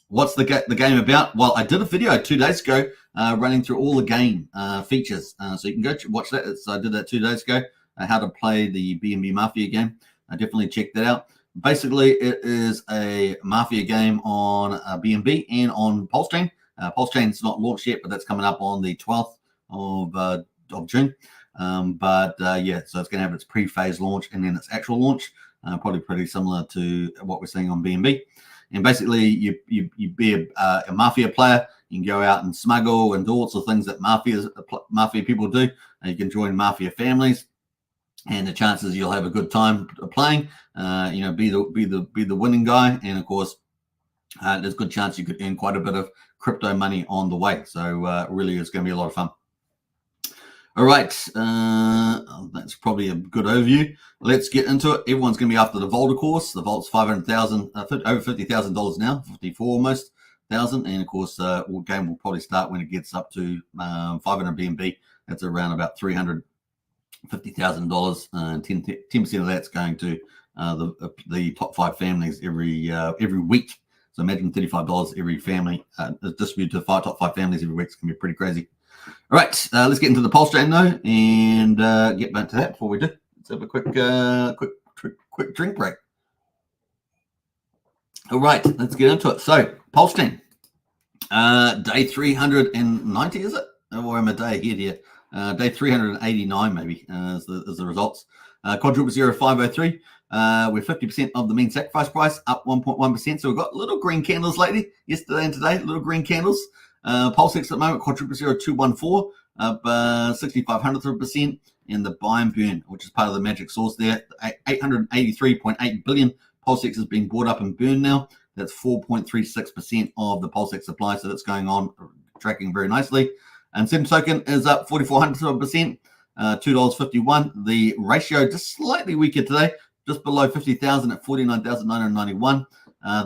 What's the game about? Well, I did a video 2 days ago running through all the game features, so you can go watch that. I did that 2 days ago, how to play the BNB Mafia game. Definitely check that out. Basically, it is a Mafia game on BNB and on Pulsechain. Pulsechain's not launched yet, but that's coming up on the 12th of June. Yeah, so it's going to have its pre-phase launch and then its actual launch, probably pretty similar to what we're seeing on BNB. And basically, you be a Mafia player. You can go out and smuggle and do all sorts of things that Mafia people do. You can join Mafia families, and the chances you'll have a good time playing. Be the winning guy, and of course, there's a good chance you could earn quite a bit of crypto money on the way. So really, it's going to be a lot of fun. All right, that's probably a good overview. Let's get into it. Everyone's going to be after the Vault, of course. The Vault's $500,000, over $50,000 now, 54 almost thousand, and of course, the game will probably start when it gets up to 500 BNB. That's around about $350,000, and 10% of that's going to the top 5 families every week. So imagine $35 every family distributed to the top 5 families every week. It's going to be pretty crazy. All right, let's get into the Pulsechain though, and get back to that. Before we do, let's have a quick drink break. All right, let's get into it. So Pulsechain, day 390, is it? Or am I day ahead here? Day 389 maybe is the results. Quadruple 0503. We're 50% of the mean sacrifice price, up 1.1%. So we've got little green candles lately, yesterday and today, little green candles. Pulsex at the moment, quadruple 0214, up 6,500%, and the buy and burn, which is part of the magic source there, 883.8 billion. Pulsex is being bought up and burned now. That's 4.36% of the Pulsex supply, so that's going on, tracking very nicely. And Sim token is up 4,400%, $2.51. The ratio just slightly weaker today, just below 50,000 at 49,991.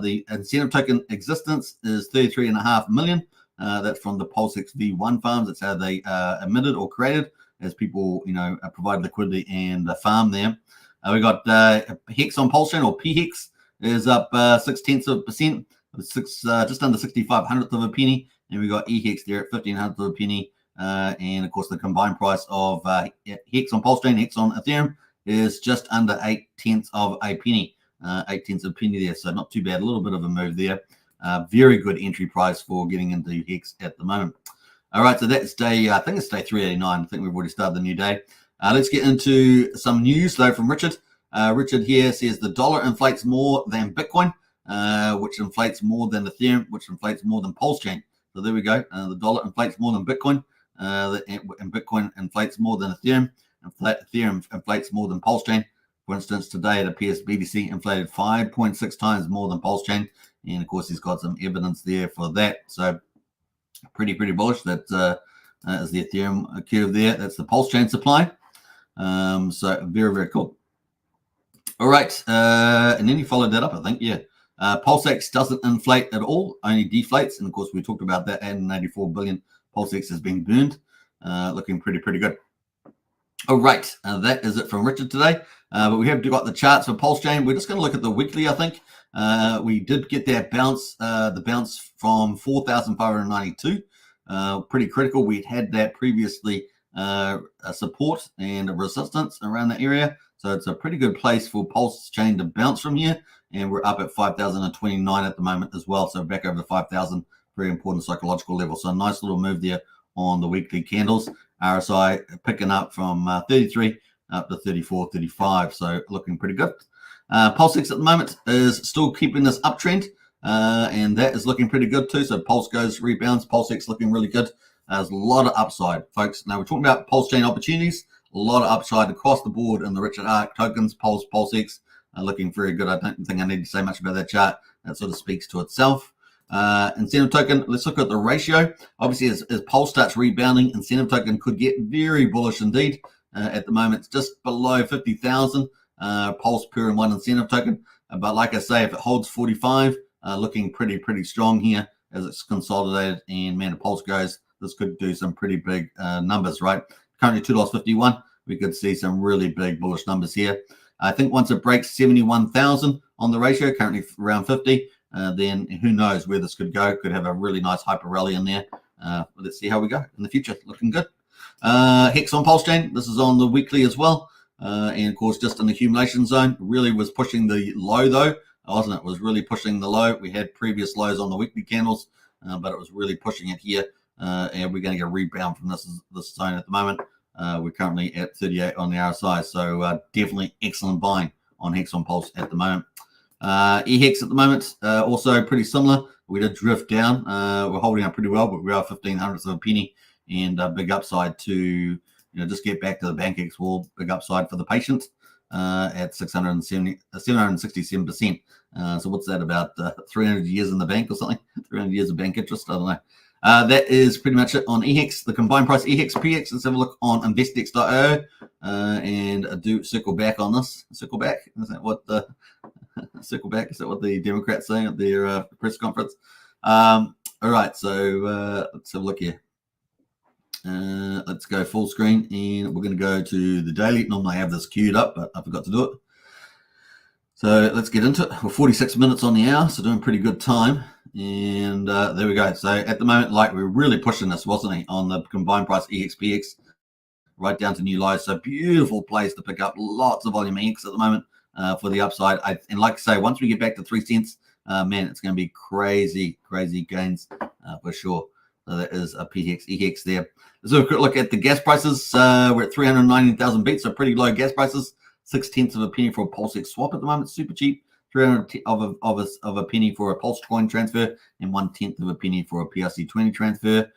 The incentive token existence is 33.5 million. That's from the Pulsex V1 farms. That's how they emitted or created as people, provide liquidity and farm them. We got Hex on Pulsechain, or PHEX, is up 0.6%, just under 65/100th of a penny. And we got EHEX there at 15/100th of a penny. And of course, the combined price of Hex on Pulsechain, Hex on Ethereum is just under 0.8 of a penny. 0.8 of a penny there, so not too bad. A little bit of a move there. Very good entry price for getting into Hex at the moment. All right, so that's day, I think it's day 389. I think we've already started the new day. Let's get into some news, though, from Richard. Richard here says the dollar inflates more than Bitcoin, which inflates more than Ethereum, which inflates more than Pulsechain. So there we go. The dollar inflates more than Bitcoin, and Bitcoin inflates more than Ethereum. Ethereum inflates more than Pulsechain. For instance, today the PSBTC inflated 5.6 times more than Pulsechain. And of course, he's got some evidence there for that. So pretty bullish. That is the Ethereum curve there. That's the Pulsechain supply. So very cool. All right. And then he followed that up, I think. Yeah. Pulsex doesn't inflate at all, only deflates. And of course, we talked about that. 184 billion Pulsex has been burned. Looking pretty good. All right. That is it from Richard today. But we have got the charts for Pulsechain. We're just going to look at the weekly, I think. We did get that bounce, the bounce from 4,592. Pretty critical. We'd had that previously, a support and a resistance around the area. So it's a pretty good place for Pulsechain to bounce from here. And we're up at 5,029 at the moment as well. So back over the 5,000, very important psychological level. So a nice little move there on the weekly candles. RSI picking up from 33 up to 34, 35. So looking pretty good. Pulsex at the moment is still keeping this uptrend, and that is looking pretty good too. So Pulse goes, rebounds. Pulsex looking really good. There's a lot of upside, folks. Now we're talking about Pulsechain opportunities. A lot of upside across the board in the Richard Arc tokens. Pulsex looking very good. I don't think I need to say much about that chart. That sort of speaks to itself. Incentive token, let's look at the ratio. Obviously, as Pulse starts rebounding, incentive token could get very bullish indeed. At the moment, it's just below 50,000 Pulse per and one incentive token. But like I say, if it holds 45, looking pretty strong here as it's consolidated. And man, the Pulse goes, this could do some pretty big numbers, right? Currently $2.51. We could see some really big bullish numbers here. I think once it breaks 71,000 on the ratio, currently around 50, then who knows where this could go. Could have a really nice hyper rally in there. Let's see how we go in the future. Looking good. Hex on Pulsechain. This is on the weekly as well. And of course, just in the accumulation zone, really was pushing the low though, wasn't it? It was really pushing the low. We had previous lows on the weekly candles, but it was really pushing it here. And we're going to get a rebound from this zone at the moment. We're currently at 38 on the RSI, so definitely excellent buying on Hex on Pulse at the moment. EHEX at the moment, also pretty similar. We did drift down. We're holding up pretty well, but we are 0.15 of a penny, and big upside to just get back to the BankX wall. Big upside for the patient at 767%. So what's that, about 300 years in the bank or something? 300 years of bank interest? I don't know. That is pretty much it on EHEX. The combined price EHEX PX. Let's have a look on investex.io and do circle back on this. Circle back. Is that what the circle back? Is that what the Democrats say at their press conference? All right. So let's have a look here. Let's go full screen, and we're going to go to the daily. Normally I have this queued up, but I forgot to do it. So let's get into it. We're 46 minutes on the hour, so doing pretty good time. And there we go. So at the moment, like, we're really pushing this, wasn't he, on the combined price EXPX right down to new lows. So beautiful place to pick up lots of volume EX at the moment for the upside. And like I say, once we get back to 3 cents, man, it's going to be crazy gains for sure. So that is a PX EX there. Let's have a quick look at the gas prices. We're at 319,000 beats, so pretty low gas prices. 0.6 of a penny for a Pulsechain swap at the moment, super cheap. 300 of a penny for a Pulsechain transfer, and 1/10 of a penny for a PRC20 transfer.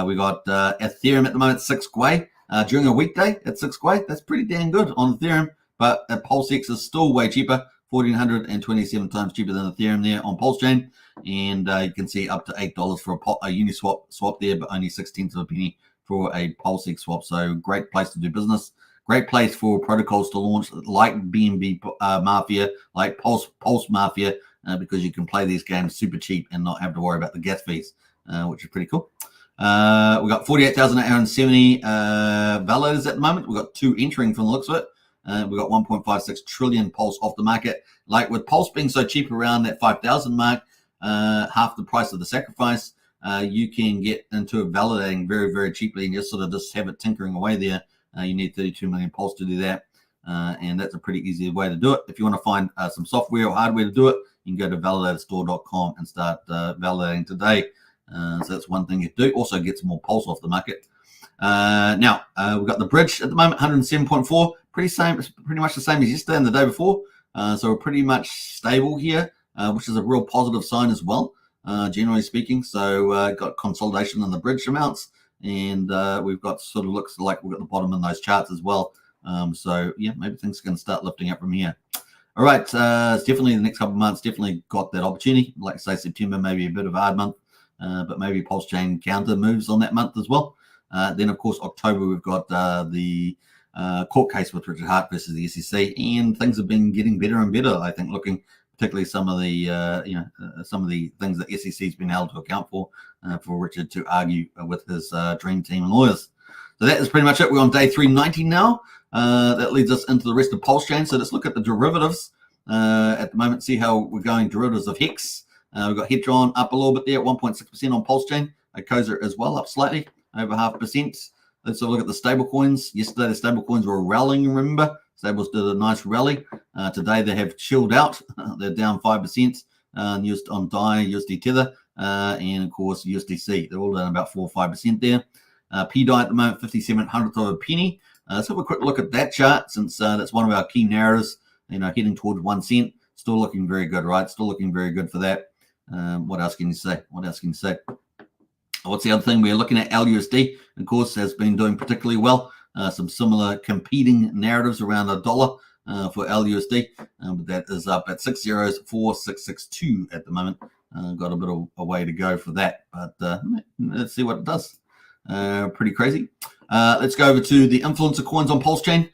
We got Ethereum at the moment, 6 Gwei. During a weekday at 6 Gwei, that's pretty damn good on Ethereum, but Pulsex is still way cheaper, 1,427 times cheaper than Ethereum there on Pulsechain. And you can see up to $8 for a Uniswap swap there, but only 0.6 of a penny for a Pulsex swap. So great place to do business. Great place for protocols to launch, like BNB Mafia, like Pulse Mafia, because you can play these games super cheap and not have to worry about the gas fees, which is pretty cool. We got 48,870 validators at the moment. We've got 2 entering from the looks of it. We've got 1.56 trillion Pulse off the market. Like, with Pulse being so cheap around that 5,000 mark, half the price of the sacrifice, you can get into validating very cheaply and just have it tinkering away there. You need 32 million Pulse to do that, and that's a pretty easy way to do it. If you want to find some software or hardware to do it, you can go to validatorstore.com and start validating today. So that's one thing you do. Also get some more Pulse off the market. Now we've got the bridge at the moment, 107.4, pretty much the same as yesterday and the day before. So we're pretty much stable here, which is a real positive sign as well, generally speaking. So got consolidation on the bridge amounts. And we've got, sort of looks like we've got the bottom in those charts as well. So yeah, maybe things are going to start lifting up from here. All right, it's definitely the next couple of months, definitely got that opportunity. Like, say, September, maybe a bit of a hard month, but maybe Pulsechain counter moves on that month as well. Then, of course, October, we've got the court case with Richard Hart versus the SEC, and things have been getting better and better, I think, looking particularly some of the some of the things that SEC's been held to account for Richard to argue with his dream team and lawyers. So that is pretty much it. We're on day 390 now. That leads us into the rest of Pulsechain. So let's look at the derivatives at the moment, see how we're going. Derivatives of Hex. We've got Hedron up a little bit there, 1.6% on Pulsechain. Acosa as well, up slightly, over 0.5%. Let's have a look at the stable coins. Yesterday, the stable coins were rallying, remember? Stables did a nice rally. Today, they have chilled out. They're down 5% on DAI, USD Tether, and, of course, USDC. They're all down about 4 or 5% there. PDAI at the moment, 0.57 of a penny. Let's have a quick look at that chart, since that's one of our key narratives, heading towards 1 cent. Still looking very good, right? Still looking very good for that. What else can you say? What's the other thing? We're looking at LUSD, of course, has been doing particularly well. Some similar competing narratives around $1 for LUSD, but that is up at 604,662 at the moment. Got a bit of a way to go for that, but let's see what it does. Pretty crazy. Let's go over to the influencer coins on Pulsechain.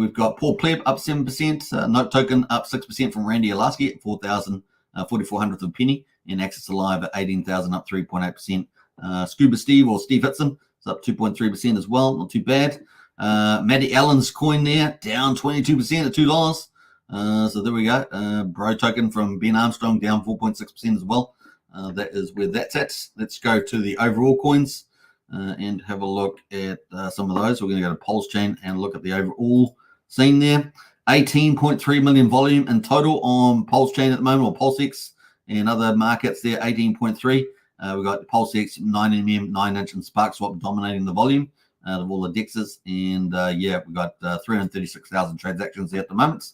We've got Paul Pleb up 7%, Note Token up 6% from Randy Alaski at 4,400 of a penny, and Access Alive at 18,000 up 3.8%. Scuba Steve or Steve Hitson is up 2.3% as well. Not too bad. Matty Allen's coin there down 22% at $2. So there we go. Bro token from Ben Armstrong down 4.6% as well. That is where that's at. Let's go to the overall coins and have a look at some of those. We're going to go to Pulsechain and look at the overall scene there. 18.3 million volume in total on Pulsechain at the moment, or Pulsex and other markets there. 18.3. We've got Pulsex, 9mm, 9-inch, and SparkSwap dominating the volume of all the dexes. And yeah, we've got 336,000 transactions there at the moment.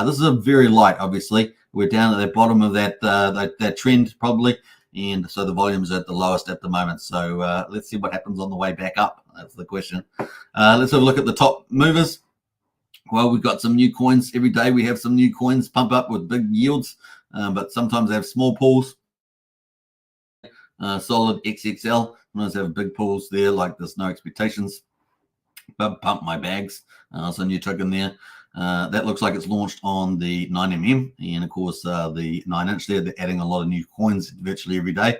This is a very light, obviously. We're down at the bottom of that trend probably, and so the volumes are at the lowest at the moment. So let's see what happens on the way back up. That's the question. Let's have a look at the top movers. Well, we've got some new coins every day. We have some new coins pump up with big yields, but sometimes they have small pools. Solid XXL. Sometimes have big pools there, like there's no expectations. But pump my bags. So new token there. That looks like it's launched on the 9mm, and of course the 9-inch there. They're adding a lot of new coins virtually every day.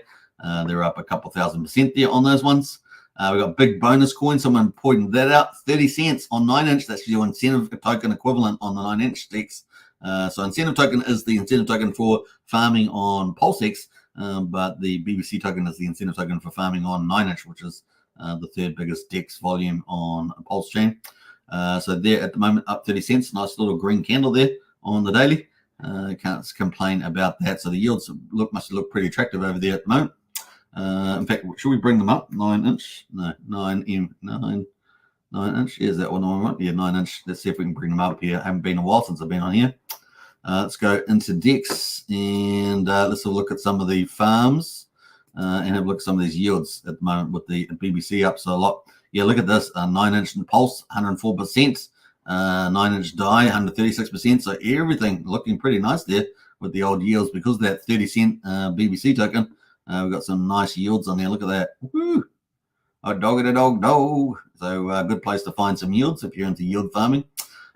They're up a couple %% there on those ones. We've got big bonus coins. Someone pointed that out. 30 cents on 9-inch. That's your incentive token equivalent on the 9-inch sticks. So incentive token is the incentive token for farming on Pulsex, but the BBC token is the incentive token for farming on 9-inch, which is the third biggest DEX volume on Pulsechain. So there at the moment up 30 cents. Nice little green candle there on the daily. Can't complain about that. So the yields must look pretty attractive over there at the moment. In fact, should we bring them up? 9-inch? No, 9-inch. Is that one I want? Yeah, 9-inch. Let's see if we can bring them up here. I haven't been a while since I've been on here. Let's go into DEX and let's have a look at some of the farms and have a look at some of these yields at the moment with the BBC up so a lot. Yeah, look at this. 9-inch Pulse, 104%. 9-inch Die, 136%. So everything looking pretty nice there with the old yields because of that 30-cent BBC token. We've got some nice yields on there. Look at that. Woo! A dog and a dog. So a good place to find some yields if you're into yield farming.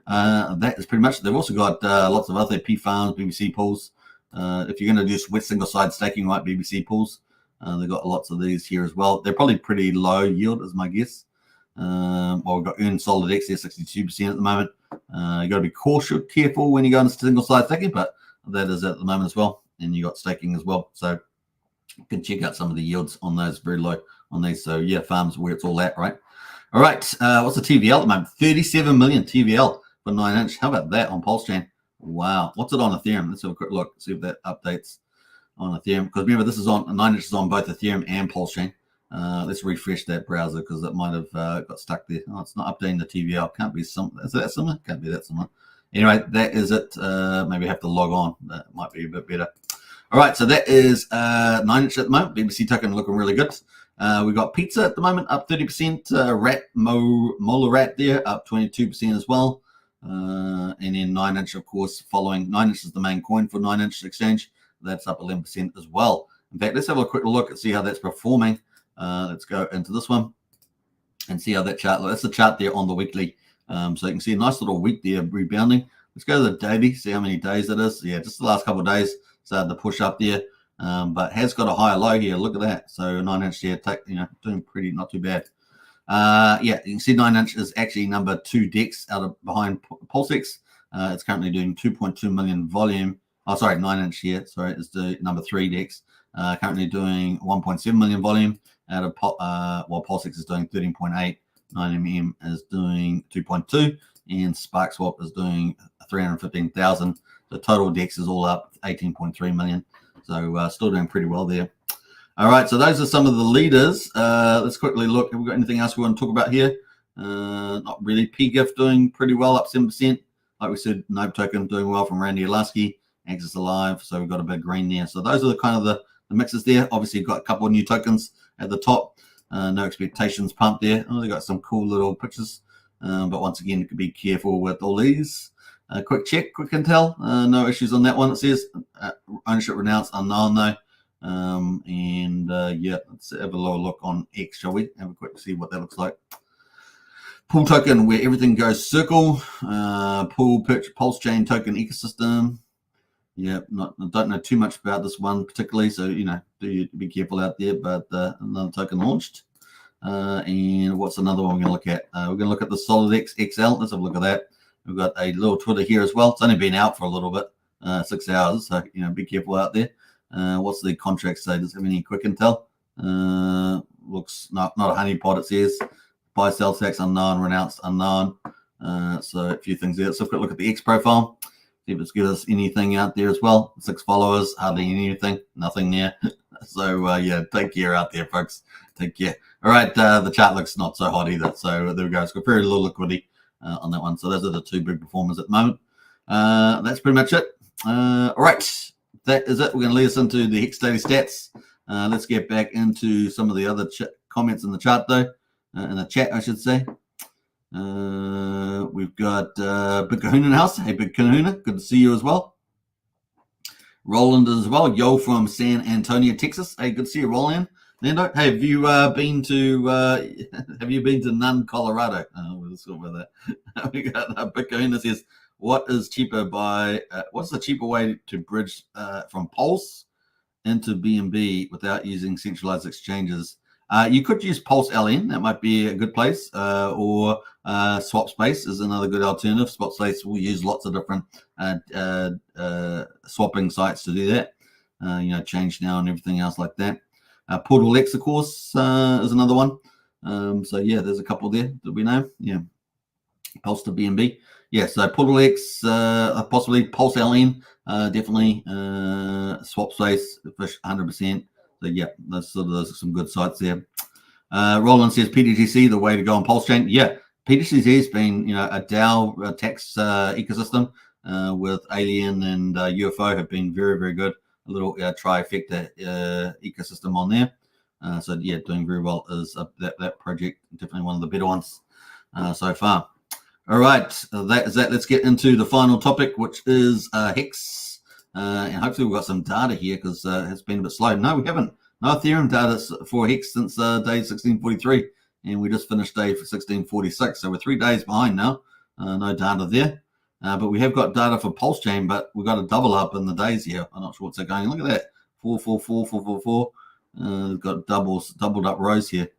That is pretty much. They've also got lots of other P farms, BBC pools. If you're going to do with single side staking, like BBC pools, they've got lots of these here as well. They're probably pretty low yield, is my guess. Well, we've got Earn Solid X there, 62% at the moment. You got to be careful when you go into single side staking, but that is at the moment as well. And you got staking as well. So you can check out some of the yields on those, very low on these. So yeah, farms where it's all at, right? All right, what's the TVL at the moment? 37 million TVL for 9-inch. How about that on Pulsechain? Wow. What's it on Ethereum? Let's have a quick look, see if that updates on Ethereum. Because remember, this is on 9-inch is on both Ethereum and Pulsechain. Let's refresh that browser because it might have got stuck there. Oh, it's not updating the TVL. Can't be some. Is that similar? Can't be that similar. Anyway, that is it. Maybe I have to log on. That might be a bit better. All right, so that is 9-inch at the moment. BBC token looking really good. We've got Pizza at the moment up 30%. Molar Rat there up 22% as well. And then 9-inch, of course, following. 9-inch is the main coin for 9-inch exchange. That's up 11% as well. In fact, let's have a quick look and see how that's performing. Let's go into this one and see how that chart looks. That's the chart there on the weekly. So you can see a nice little week there rebounding. Let's go to the daily, see how many days it is. Yeah, just the last couple of days started to push up there, but has got a higher low here. Look at that. So 9-inch here, doing pretty, not too bad. Yeah, you can see 9-inch is actually number 2 DEX behind Pulsex. It's currently doing 2.2 million volume. Oh, sorry, 9-inch here. Sorry, it's the number 3 DEX. Currently doing 1.7 million volume out of while Pulsex is doing 13.8. 9mm is doing 2.2, and SparkSwap is doing 315,000. The total DEX is all up 18.3 million. So still doing pretty well there. All right, so those are some of the leaders. Let's quickly look. Have we got anything else we want to talk about here? Not really. PGIF doing pretty well, up 7%. Like we said, Nope Token doing well from Randy Alasky. Axis Alive, so we've got a bit green there. So those are the kind of the mixes there. Obviously, you've got a couple of new tokens at the top. No expectations pump there. Oh, they got some cool little pictures. But once again, you could be careful with all these. Quick check, quick intel. No issues on that one. It says ownership renounced, unknown though. Yeah, let's have a little look on X, shall we? Have a quick see what that looks like. Pool token, where everything goes circle. Pool Pulsechain token ecosystem. Yeah, I don't know too much about this one particularly, so do be careful out there. But another token launched. And what's another one we're going to look at? We're going to look at the SolidX XL. Let's have a look at that. We've got a little Twitter here as well. It's only been out for a little bit, 6 hours. So, be careful out there. What's the contract status? Have any quick intel? Looks not a honeypot, it says. Buy, sell, tax unknown, renounced unknown. So a few things there. So we've got to look at the X profile. See if it's gives us anything out there as well. 6 followers, hardly anything, nothing there. So yeah, take care out there, folks. Take care. All right, the chart looks not so hot either. So there we go. It's got very little liquidity on that one. So those are the 2 big performers at the moment. That's pretty much it. All right, that is it. We're going to lead us into the Hex daily stats. Let's get back into some of the other comments in the chart, though. In the chat, I should say. We've got Big Kahuna in the house. Hey, Big Kahuna, good to see you as well. Roland as well. Yo from San Antonio, Texas. Hey, good to see you, Roland. Nando, hey, have you been to Nunn, Colorado? Let's talk about that. We got Big Kahuna says, what's the cheaper way to bridge from Pulse into BNB without using centralized exchanges? You could use Pulse LN. That might be a good place. Or SwapSpace is another good alternative. SwapSpace will use lots of different swapping sites to do that. Change now and everything else like that. Portal X, of course, is another one. So yeah, there's a couple there that we know. Yeah, Pulse to BNB. Yeah, so Portal X, possibly Pulse LN, definitely SwapSpace, 100%. So yeah, those some good sites there. Roland says PDTC the way to go on Pulsechain. Yeah, PDTC has been a DAO tax ecosystem with Alien and UFO have been very, very good. A little trifecta ecosystem on there. So yeah, doing very well is that project. Definitely one of the better ones so far. All right, that is that. Let's get into the final topic, which is Hex. And hopefully we've got some data here because it's been a bit slow. No, we haven't. No Ethereum data for Hex since day 1643. And we just finished day 1646. So we're 3 days behind now. No data there. But we have got data for Pulsechain, but we've got a double up in the days here. I'm not sure what's going. Look at that. 444, 444. We've got doubled up rows here.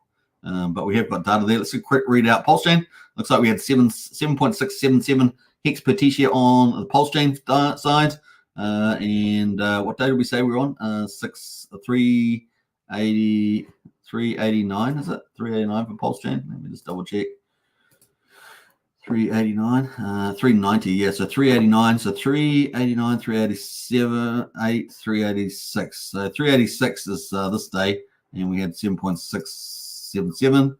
But we have got data there. Let's get a quick readout. Pulsechain. Looks like we had 7.677 Hex per T-share on the Pulsechain side. And what day did we say we were on? 389, is it? 389 for Pulsechain. Let me just double check. 389, 390, yeah, so 389, so 389, 387, 386. So 386 is this day, and we had 7.677,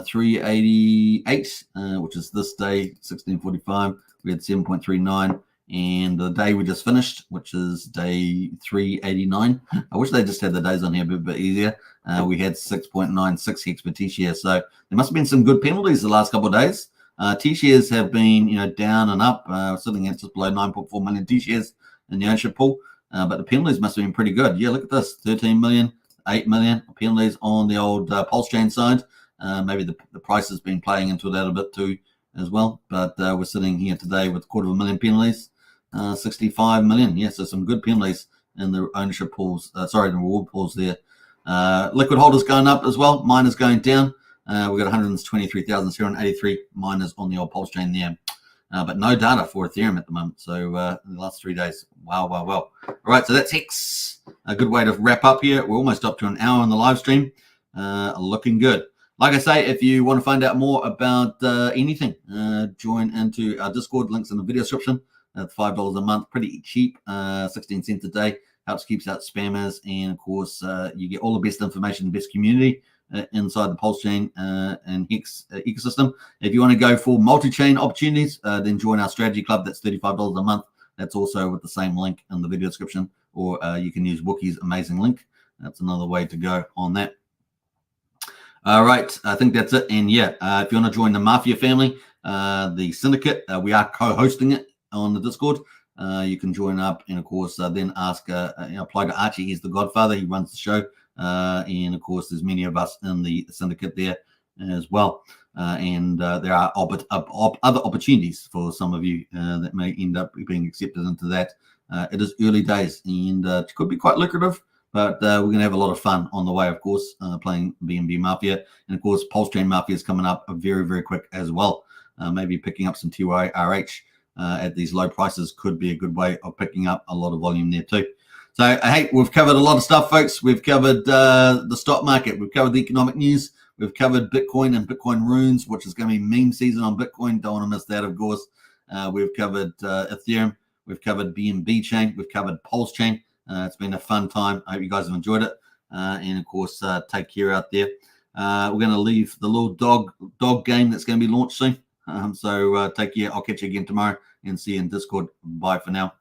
388, which is this day, 1645, we had 7.39, and the day we just finished, which is day 389. I wish they just had the days on here a bit easier. We had 6.96 Hex per T-share, so there must have been some good penalties the last couple of days. T-shares have been, down and up, sitting at just below 9.4 million T-shares in the ownership pool. But the penalties must have been pretty good. Yeah, look at this, 13 million, 8 million penalties on the old Pulsechain side. Maybe the price has been playing into that a bit too as well. But we're sitting here today with 250,000 penalties, 65 million. Yeah, so some good penalties in the ownership pools, the reward pools there. Liquid holders going up as well, miners going down. We've got 123,783 miners on the old Pulsechain there. But no data for Ethereum at the moment. So in the last 3 days. Wow. All right, so that's Hex. A good way to wrap up here. We're almost up to an hour on the live stream. Looking good. Like I say, if you want to find out more about anything, join into our Discord. Links in the video description. $5 a month, pretty cheap. 16 cents a day. Helps keeps out spammers. And, of course, you get all the best information, best community inside the Pulsechain and Hex ecosystem. If you want to go for multi-chain opportunities, then join our strategy club. That's $35 a month. That's also with the same link in the video description, or you can use Wookie's amazing link. That's another way to go on that. All right, I think that's it. And yeah, if you want to join the Mafia family, the syndicate, we are co-hosting it on the Discord. You can join up and, of course, then ask, apply to Archie. He's the godfather. He runs the show. And, of course, there's many of us in the syndicate there. as well. And there are other opportunities for some of you that may end up being accepted into that. It is early days, and it could be quite lucrative, but we're going to have a lot of fun on the way, of course, playing BNB Mafia. And, of course, Pulsechain Mafia is coming up very, very quick as well. Maybe picking up some TYRH at these low prices could be a good way of picking up a lot of volume there too. So, hey, we've covered a lot of stuff, folks. We've covered the stock market. We've covered the economic news. We've covered Bitcoin and Bitcoin runes, which is going to be meme season on Bitcoin. Don't want to miss that, of course. We've covered Ethereum. We've covered BNB chain. We've covered Pulsechain. It's been a fun time. I hope you guys have enjoyed it. And, of course, take care out there. We're going to leave the little dog game that's going to be launched soon. So take care. I'll catch you again tomorrow and see you in Discord. Bye for now.